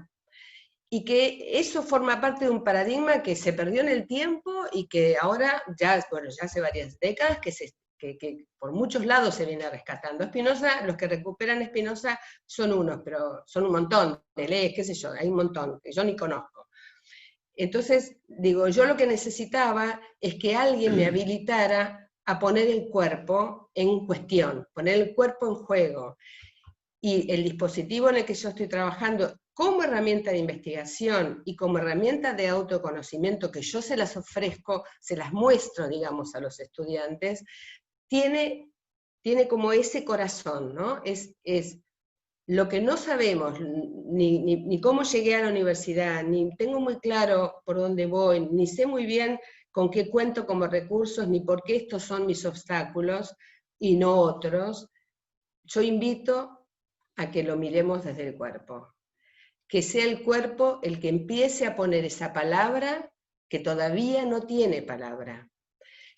y que eso forma parte de un paradigma que se perdió en el tiempo y que ahora, ya hace varias décadas, que por muchos lados se viene rescatando. Spinoza, los que recuperan Spinoza son unos, pero son un montón, Deleuze, qué sé yo, hay un montón, que yo ni conozco. Entonces, digo, yo lo que necesitaba es que alguien me habilitara a poner el cuerpo en cuestión, poner el cuerpo en juego. Y el dispositivo en el que yo estoy trabajando como herramienta de investigación y como herramienta de autoconocimiento que yo se las ofrezco, se las muestro, digamos, a los estudiantes, tiene como ese corazón, ¿no? Es lo que no sabemos, ni cómo llegué a la universidad, ni tengo muy claro por dónde voy, ni sé muy bien con qué cuento como recursos, ni por qué estos son mis obstáculos y no otros. Yo invito a que lo miremos desde el cuerpo. Que sea el cuerpo el que empiece a poner esa palabra que todavía no tiene palabra.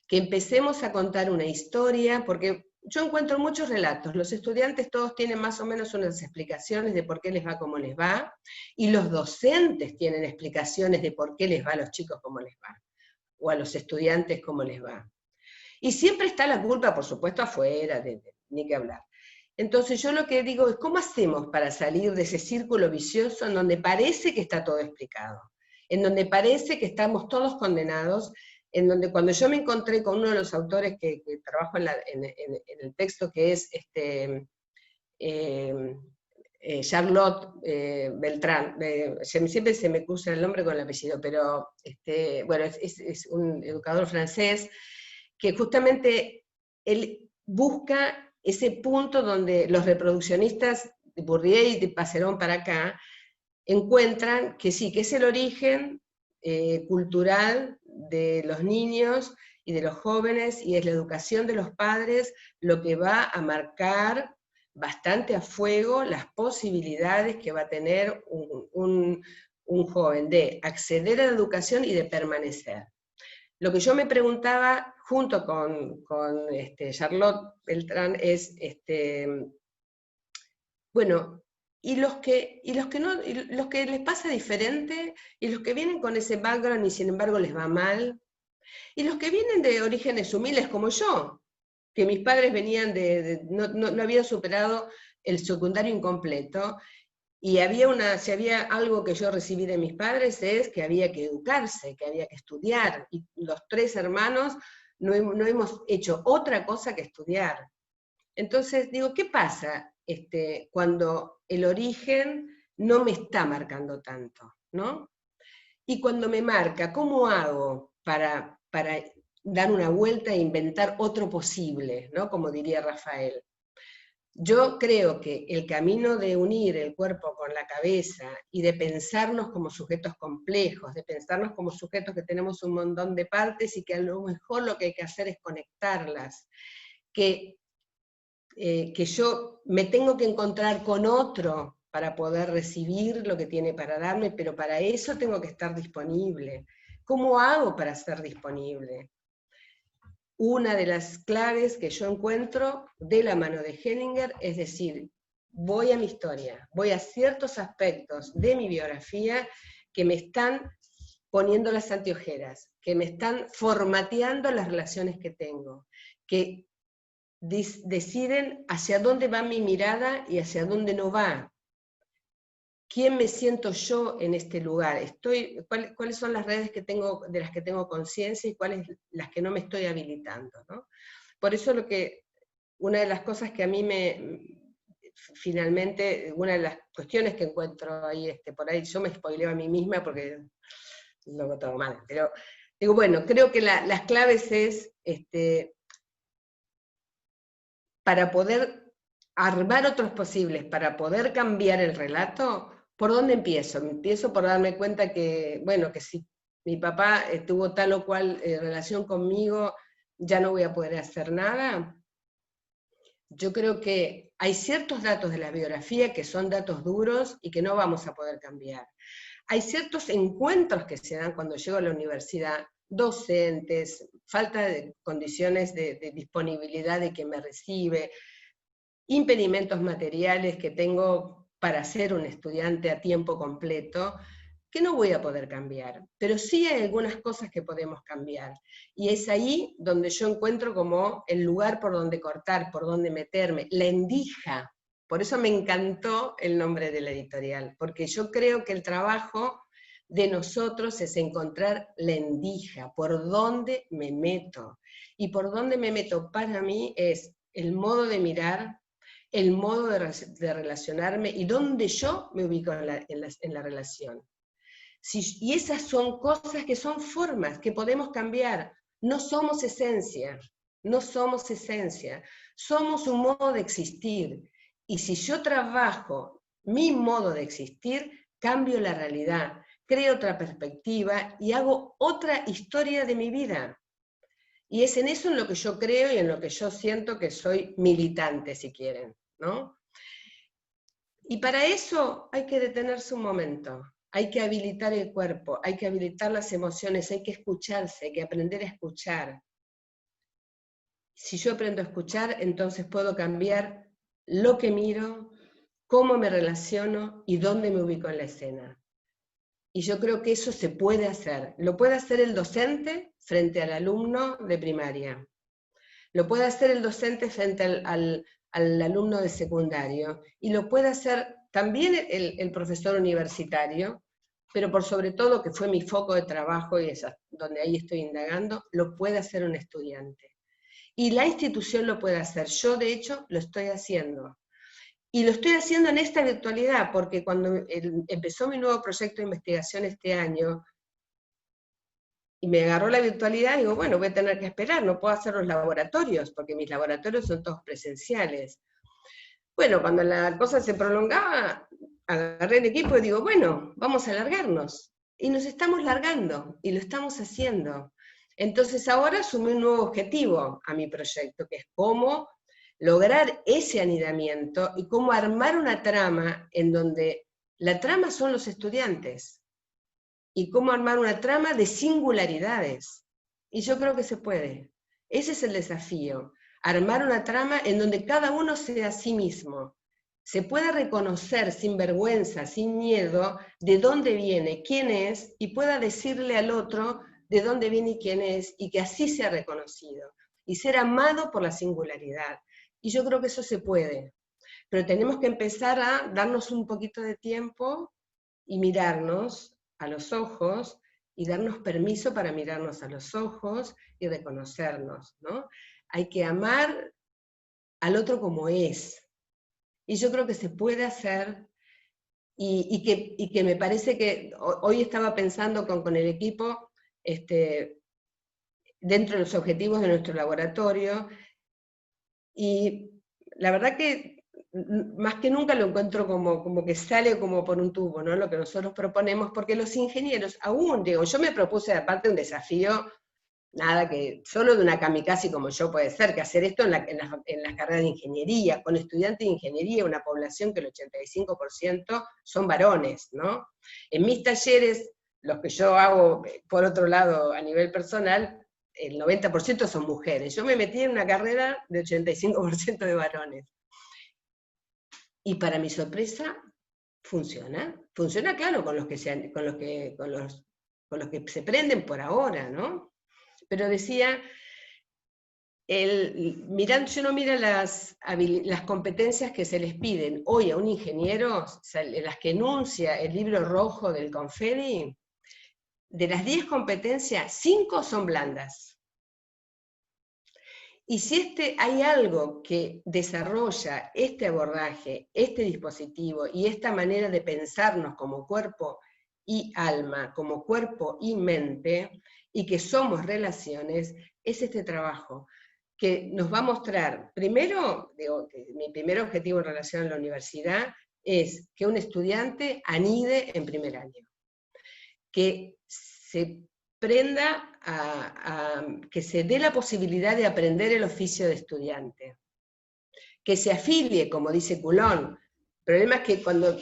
Que empecemos a contar una historia, porque yo encuentro muchos relatos, los estudiantes todos tienen más o menos unas explicaciones de por qué les va como les va, y los docentes tienen explicaciones de por qué les va a los chicos como les va, o a los estudiantes como les va. Y siempre está la culpa, por supuesto, afuera, ni que hablar. Entonces yo lo que digo es, ¿cómo hacemos para salir de ese círculo vicioso en donde parece que está todo explicado? En donde parece que estamos todos condenados, en donde cuando yo me encontré con uno de los autores que trabajo en el texto, que es Charlotte Beltrán, siempre se me cruza el nombre con el apellido, pero bueno, es un educador francés, que justamente él busca ese punto donde los reproduccionistas de Bourdieu y de Passerón para acá encuentran que sí, que es el origen cultural de los niños y de los jóvenes, y es la educación de los padres lo que va a marcar bastante a fuego las posibilidades que va a tener un joven de acceder a la educación y de permanecer. Lo que yo me preguntaba, junto con Charlotte Beltrán, es, bueno, y los que les pasa diferente, y los que vienen con ese background y sin embargo les va mal, y los que vienen de orígenes humildes como yo, que mis padres venían no habían superado el secundario incompleto, y si había algo que yo recibí de mis padres es que había que educarse, que había que estudiar, y los tres hermanos no hemos hecho otra cosa que estudiar. Entonces digo, ¿qué pasa cuando el origen no me está marcando tanto, ¿no? Y cuando me marca, ¿cómo hago para dar una vuelta e inventar otro posible, ¿no? Como diría Rafael. Yo creo que el camino de unir el cuerpo con la cabeza y de pensarnos como sujetos complejos, de pensarnos como sujetos que tenemos un montón de partes y que a lo mejor lo que hay que hacer es conectarlas, que yo me tengo que encontrar con otro para poder recibir lo que tiene para darme, pero para eso tengo que estar disponible. ¿Cómo hago para ser disponible? Una de las claves que yo encuentro de la mano de Hellinger es decir, voy a mi historia, voy a ciertos aspectos de mi biografía que me están poniendo las anteojeras, que me están formateando las relaciones que tengo, que deciden hacia dónde va mi mirada y hacia dónde no va. ¿Quién me siento yo en este lugar? ¿Cuáles son las redes de las que tengo conciencia y cuáles las que no me estoy habilitando, ¿no? Por eso una de las cosas que a mí finalmente, una de las cuestiones que encuentro ahí, por ahí, yo me spoileo a mí misma porque lo hago todo mal, pero digo, bueno, creo que las claves es, para poder armar otros posibles, para poder cambiar el relato, ¿por dónde empiezo? Empiezo por darme cuenta que, bueno, que si mi papá tuvo tal o cual relación conmigo, ya no voy a poder hacer nada, yo creo que hay ciertos datos de la biografía que son datos duros y que no vamos a poder cambiar. Hay ciertos encuentros que se dan cuando llego a la universidad, docentes, falta de condiciones de disponibilidad de quien me recibe, impedimentos materiales que tengo para ser un estudiante a tiempo completo, que no voy a poder cambiar, pero sí hay algunas cosas que podemos cambiar, y es ahí donde yo encuentro como el lugar por donde cortar, por donde meterme, la endija. Por eso me encantó el nombre de la editorial, porque yo creo que el trabajo de nosotros es encontrar la endija, por dónde me meto, y por dónde me meto para mí es el modo de mirar, el modo de relacionarme, y dónde yo me ubico en la relación. Y esas son cosas que son formas que podemos cambiar. No somos esencia, no somos esencia, somos un modo de existir. Y si yo trabajo mi modo de existir, cambio la realidad, creo otra perspectiva y hago otra historia de mi vida. Y es en eso en lo que yo creo y en lo que yo siento que soy militante, si quieren, ¿no? Y para eso hay que detenerse un momento. Hay que habilitar el cuerpo, hay que habilitar las emociones, hay que escucharse, hay que aprender a escuchar. Si yo aprendo a escuchar, entonces puedo cambiar lo que miro, cómo me relaciono y dónde me ubico en la escena. Y yo creo que eso se puede hacer. Lo puede hacer el docente frente al alumno de primaria. Lo puede hacer el docente frente al alumno de secundario. Y lo puede hacer también el profesor universitario, pero por sobre todo, que fue mi foco de trabajo y es donde ahí estoy indagando, lo puede hacer un estudiante. Y la institución lo puede hacer. Yo, de hecho, lo estoy haciendo. Y lo estoy haciendo en esta virtualidad, porque cuando empezó mi nuevo proyecto de investigación este año, y me agarró la virtualidad, digo, bueno, voy a tener que esperar, no puedo hacer los laboratorios, porque mis laboratorios son todos presenciales. Bueno, cuando la cosa se prolongaba, agarré el equipo y digo, bueno, vamos a largarnos. Y nos estamos largando, y lo estamos haciendo. Entonces ahora sumé un nuevo objetivo a mi proyecto, que es cómo lograr ese anidamiento y cómo armar una trama en donde la trama son los estudiantes, y cómo armar una trama de singularidades. Y yo creo que se puede. Ese es el desafío. Armar una trama en donde cada uno sea a sí mismo. Se pueda reconocer sin vergüenza, sin miedo, de dónde viene, quién es, y pueda decirle al otro de dónde viene y quién es, y que así sea reconocido. Y ser amado por la singularidad. Y yo creo que eso se puede. Pero tenemos que empezar a darnos un poquito de tiempo y mirarnos a los ojos y darnos permiso para mirarnos a los ojos y reconocernos, ¿no? Hay que amar al otro como es. Y yo creo que se puede hacer, y que me parece que hoy estaba pensando con el equipo, dentro de los objetivos de nuestro laboratorio, y la verdad que más que nunca lo encuentro como que sale como por un tubo, ¿no? Lo que nosotros proponemos, porque los ingenieros, aún, digo, yo me propuse aparte un desafío, nada que, solo de una kamikaze como yo puede ser, que hacer esto en las carreras de ingeniería, con estudiantes de ingeniería, una población que el 85% son varones, ¿no? En mis talleres, los que yo hago, por otro lado, a nivel personal, el 90% son mujeres. Yo me metí en una carrera de 85% de varones. Y para mi sorpresa, funciona. Funciona, claro, con los que se prenden por ahora, ¿no? Pero decía, yo no mira las competencias que se les piden hoy a un ingeniero, las que enuncia el libro rojo del Confedi, de las 10 competencias, 5 son blandas. Y si hay algo que desarrolla este abordaje, este dispositivo y esta manera de pensarnos como cuerpo y alma, como cuerpo y mente, y que somos relaciones, es este trabajo, que nos va a mostrar, primero, digo, que mi primer objetivo en relación a la universidad es que un estudiante anide en primer año, que se aprenda que se dé la posibilidad de aprender el oficio de estudiante, que se afilie, como dice Coulon. El problema es que cuando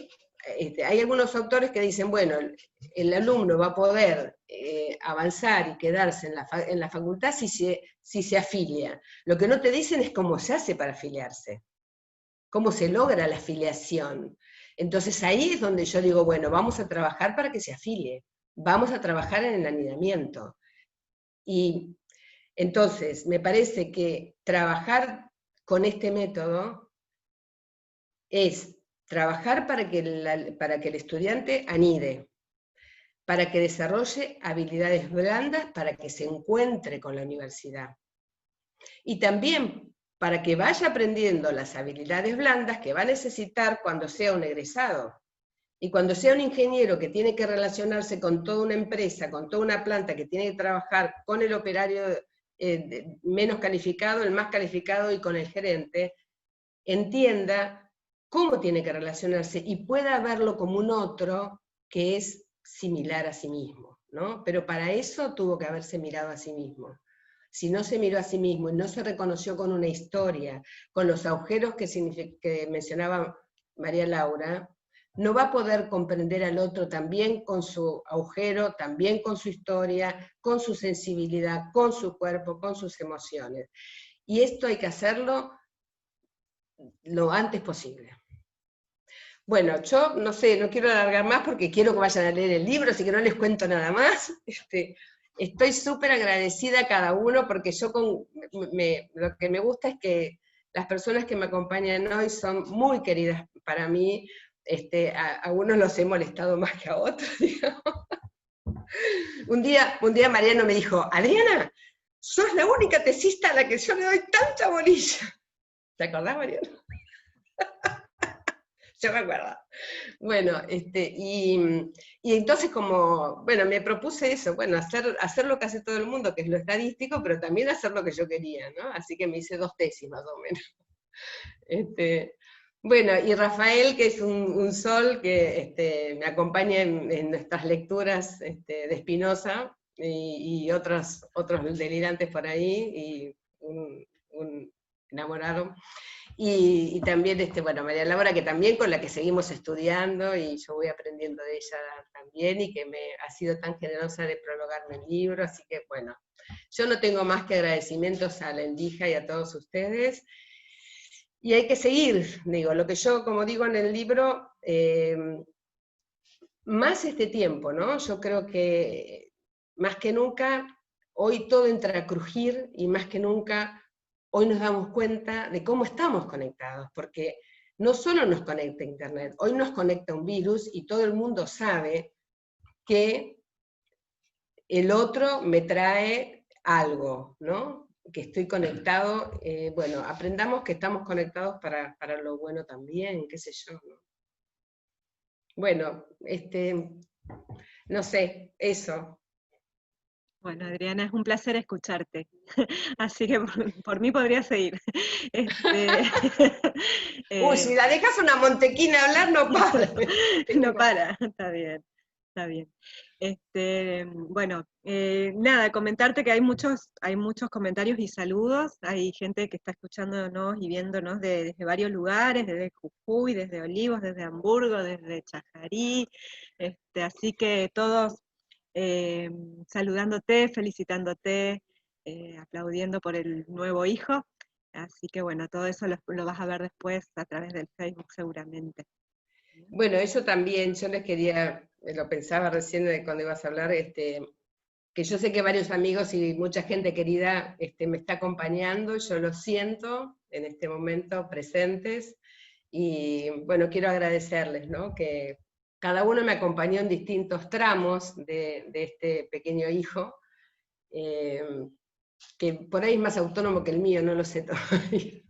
hay algunos autores que dicen, bueno, el alumno va a poder avanzar y quedarse en la facultad si se afilia. Lo que no te dicen es cómo se hace para afiliarse, cómo se logra la afiliación. Entonces ahí es donde yo digo, bueno, vamos a trabajar para que se afilie, vamos a trabajar en el anidamiento. Y entonces me parece que trabajar con este método es trabajar para que el estudiante anide, para que desarrolle habilidades blandas, para que se encuentre con la universidad. Y también para que vaya aprendiendo las habilidades blandas que va a necesitar cuando sea un egresado. Y cuando sea un ingeniero que tiene que relacionarse con toda una empresa, con toda una planta, que tiene que trabajar con el operario menos calificado, el más calificado y con el gerente, entienda cómo tiene que relacionarse y pueda verlo como un otro que es similar a sí mismo, ¿no? Pero para eso tuvo que haberse mirado a sí mismo. Si no se miró a sí mismo y no se reconoció con una historia, con los agujeros que mencionaba María Laura, no va a poder comprender al otro también con su agujero, también con su historia, con su sensibilidad, con su cuerpo, con sus emociones. Y esto hay que hacerlo lo antes posible. Bueno, yo no sé, no quiero alargar más porque quiero que vayan a leer el libro, así que no les cuento nada más. Estoy súper agradecida a cada uno porque yo lo que me gusta es que las personas que me acompañan hoy son muy queridas para mí. A unos los he molestado más que a otros, digamos. Un día Mariano me dijo, Adriana, sos la única tesista a la que yo le doy tanta bolilla. ¿Te acordás, Mariano? Yo me acuerdo. Bueno, y entonces bueno, me propuse eso, bueno, hacer lo que hace todo el mundo, que es lo estadístico, pero también hacer lo que yo quería, ¿no? Así que me hice 2 tesis más o menos. Bueno, y Rafael, que es un sol que me acompaña en nuestras lecturas de Spinoza, y otros delirantes por ahí, y un enamorado. Y también, bueno, María Laura, que también con la que seguimos estudiando, y yo voy aprendiendo de ella también, y que me ha sido tan generosa de prologarme el libro, así que bueno, yo no tengo más que agradecimientos a la Endija y a todos ustedes, y hay que seguir, digo, lo que yo, como digo en el libro, más este tiempo, ¿no? Yo creo que más que nunca, hoy todo entra a crujir, y más que nunca, hoy nos damos cuenta de cómo estamos conectados, porque no solo nos conecta Internet, hoy nos conecta un virus, y todo el mundo sabe que el otro me trae algo, ¿no? Que estoy conectado, bueno, aprendamos que estamos conectados para lo bueno también, qué sé yo, ¿no? Bueno, no sé, eso. Bueno, Adriana, es un placer escucharte, así que por mí podría seguir. Si la dejas una montequina hablar, no para. No para, está bien, está bien. Bueno, nada, comentarte que hay muchos comentarios y saludos, hay gente que está escuchándonos y viéndonos desde varios lugares, desde Jujuy, desde Olivos, desde Hamburgo, desde Chajarí, así que todos saludándote, felicitándote, aplaudiendo por el nuevo hijo, así que bueno, todo eso lo vas a ver después a través del Facebook seguramente. Bueno, eso también, yo les quería, lo pensaba recién cuando ibas a hablar, que yo sé que varios amigos y mucha gente querida me está acompañando, yo lo siento en este momento presentes, y bueno, quiero agradecerles, ¿no? Que cada uno me acompañó en distintos tramos de este pequeño hijo, que por ahí es más autónomo que el mío, no lo sé todavía.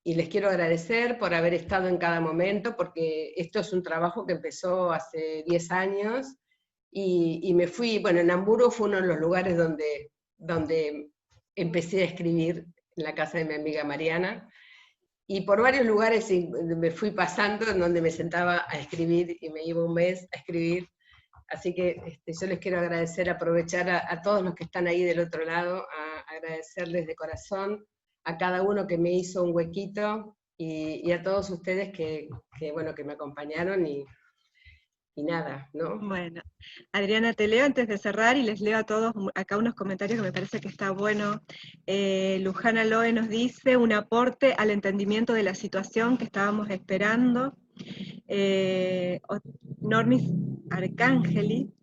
Y les quiero agradecer por haber estado en cada momento, porque esto es un trabajo que empezó hace 10 años, y me fui, bueno, en Hamburgo fue uno de los lugares donde empecé a escribir, en la casa de mi amiga Mariana, y por varios lugares me fui pasando en donde me sentaba a escribir, y me iba un mes a escribir, Así que yo les quiero agradecer, aprovechar a todos los que están ahí del otro lado, a agradecerles de corazón a cada uno que me hizo un huequito, y a todos ustedes que me acompañaron, y nada, ¿no? Bueno, Adriana, te leo antes de cerrar y les leo a todos acá unos comentarios que me parece que está bueno. Lujana Loe nos dice, un aporte al entendimiento de la situación que estábamos esperando. Normis Arcángeli,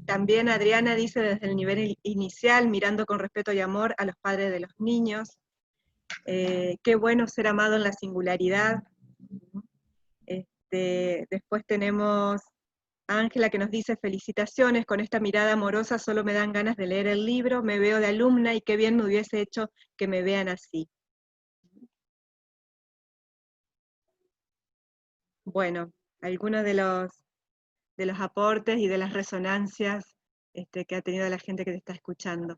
también Adriana dice, desde el nivel inicial, mirando con respeto y amor a los padres de los niños. Qué bueno ser amado en la singularidad. Después tenemos Ángela que nos dice, felicitaciones, con esta mirada amorosa solo me dan ganas de leer el libro, me veo de alumna y qué bien me hubiese hecho que me vean así. Bueno, algunos de los aportes y de las resonancias que ha tenido la gente que te está escuchando.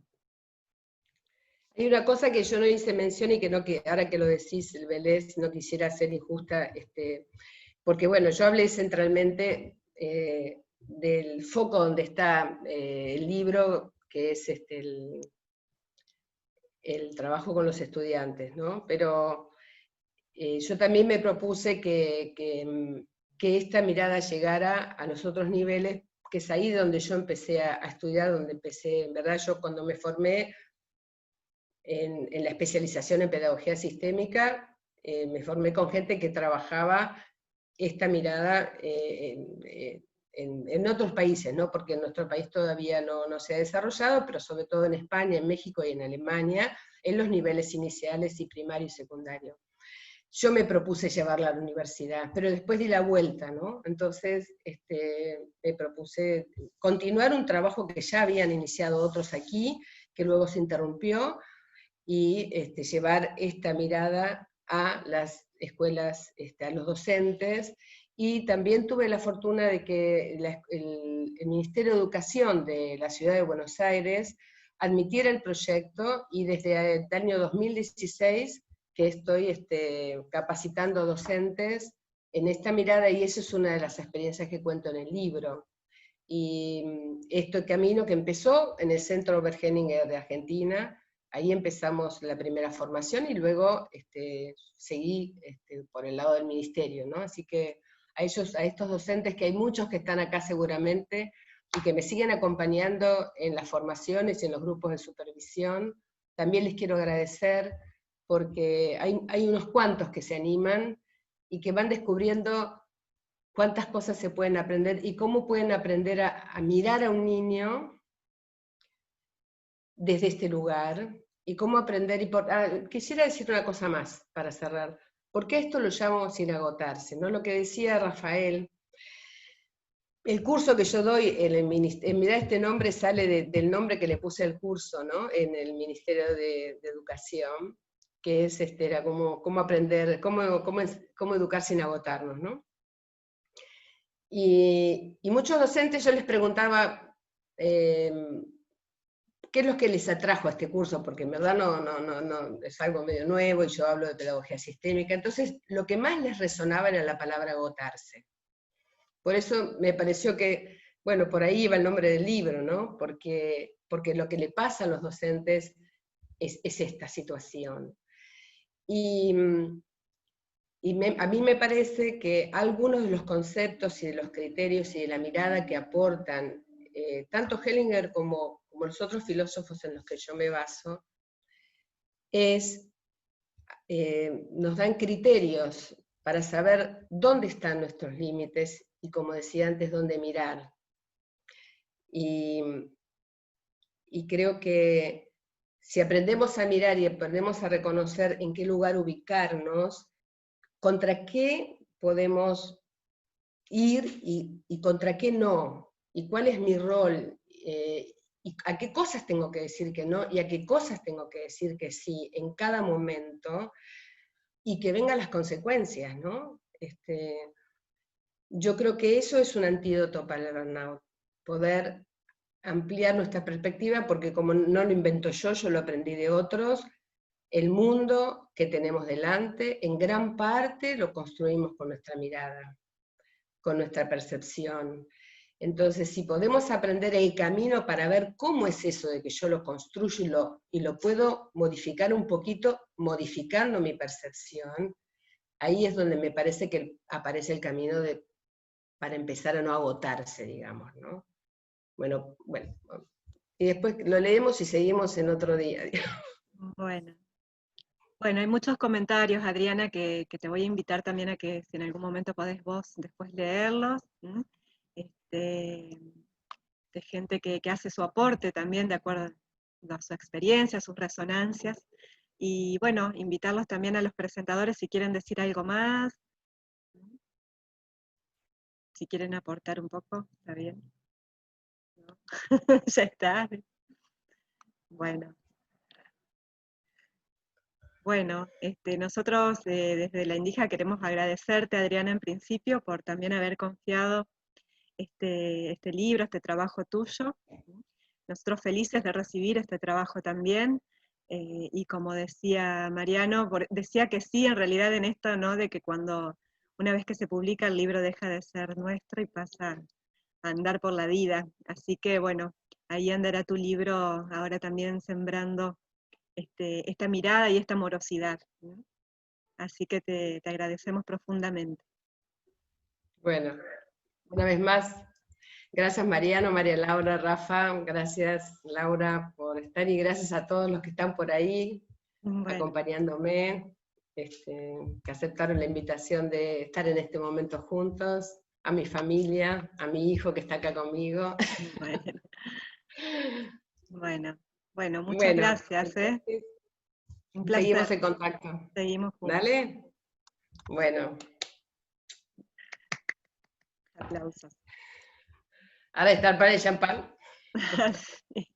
Hay una cosa que yo no hice mención y que ahora que lo decís, Belés, no quisiera ser injusta, porque bueno, yo hablé centralmente del foco donde está el libro, que es el trabajo con los estudiantes, ¿no? Pero yo también me propuse que esta mirada llegara a los otros niveles, que es ahí donde yo empecé a estudiar, donde empecé, en verdad, yo cuando me formé en la especialización en pedagogía sistémica, me formé con gente que trabajaba esta mirada en otros países, ¿no? Porque en nuestro país todavía no se ha desarrollado, pero sobre todo en España, en México y en Alemania, en los niveles iniciales y primario y secundario. Yo me propuse llevarla a la universidad, pero después di la vuelta, ¿no? Entonces me propuse continuar un trabajo que ya habían iniciado otros aquí, que luego se interrumpió, y llevar esta mirada a las escuelas, a los docentes, y también tuve la fortuna de que el Ministerio de Educación de la Ciudad de Buenos Aires admitiera el proyecto, y desde el año 2016 que estoy capacitando docentes en esta mirada, y esa es una de las experiencias que cuento en el libro. Y este camino que empezó en el Centro Bergeninger de Argentina, ahí empezamos la primera formación, y luego seguí por el lado del ministerio, ¿no? Así que a estos docentes, que hay muchos que están acá seguramente, y que me siguen acompañando en las formaciones y en los grupos de supervisión, también les quiero agradecer, porque hay unos cuantos que se animan, y que van descubriendo cuántas cosas se pueden aprender, y cómo pueden aprender a mirar a un niño desde este lugar, y cómo aprender, quisiera decir una cosa más para cerrar, porque esto lo llamo sin agotarse, ¿no? Lo que decía Rafael, el curso que yo doy en el ministerio, mira, este nombre sale del nombre que le puse al curso, ¿no? En el Ministerio de Educación, que era cómo aprender, cómo educar sin agotarnos, ¿no? Y muchos docentes yo les preguntaba, ¿qué es lo que les atrajo a este curso? Porque en verdad no es algo medio nuevo, y yo hablo de pedagogía sistémica. Entonces, lo que más les resonaba era la palabra agotarse. Por eso me pareció que, bueno, por ahí iba el nombre del libro, ¿no? Porque lo que le pasa a los docentes es esta situación. Y a mí me parece que algunos de los conceptos y de los criterios y de la mirada que aportan tanto Hellinger como los otros filósofos en los que yo me baso, nos dan criterios para saber dónde están nuestros límites, y como decía antes, dónde mirar. Y creo que si aprendemos a mirar y aprendemos a reconocer en qué lugar ubicarnos, contra qué podemos ir y contra qué no, y cuál es mi rol, y a qué cosas tengo que decir que no, y a qué cosas tengo que decir que sí en cada momento, y que vengan las consecuencias, ¿no? Yo creo que eso es un antídoto para el burnout, poder ampliar nuestra perspectiva, porque como no lo invento yo lo aprendí de otros. El mundo que tenemos delante, en gran parte lo construimos con nuestra mirada, con nuestra percepción. Entonces, si podemos aprender el camino para ver cómo es eso de que yo lo construyo y lo puedo modificar un poquito, modificando mi percepción, ahí es donde me parece que aparece el camino para empezar a no agotarse, digamos, ¿no? Bueno, y después lo leemos y seguimos en otro día. Bueno. Bueno, hay muchos comentarios, Adriana, que te voy a invitar también a que si en algún momento podés vos después leerlos, de gente que hace su aporte también de acuerdo a su experiencia, sus resonancias, y bueno, invitarlos también a los presentadores si quieren decir algo más, si quieren aportar un poco, está bien. ¿No? Ya está. Bueno. Bueno, nosotros desde la Indija queremos agradecerte, Adriana, en principio, por también haber confiado este libro, este trabajo tuyo. Nosotros felices de recibir este trabajo también, y como decía Mariano, decía que sí, en realidad en esto, ¿no? De que una vez que se publica el libro deja de ser nuestro y pasa a andar por la vida. Así que bueno, ahí andará tu libro ahora también sembrando esta mirada y esta amorosidad, ¿no? Así que te agradecemos profundamente. Bueno, una vez más, gracias Mariano, María Laura, Rafa, gracias Laura por estar y gracias a todos los que están por ahí acompañándome, que aceptaron la invitación de estar en este momento juntos, a mi familia, a mi hijo que está acá conmigo. Bueno, muchas gracias. Un placer. Seguimos en contacto. Seguimos juntos. Dale. Bueno. Aplausos. Ahora está para el champán. Sí.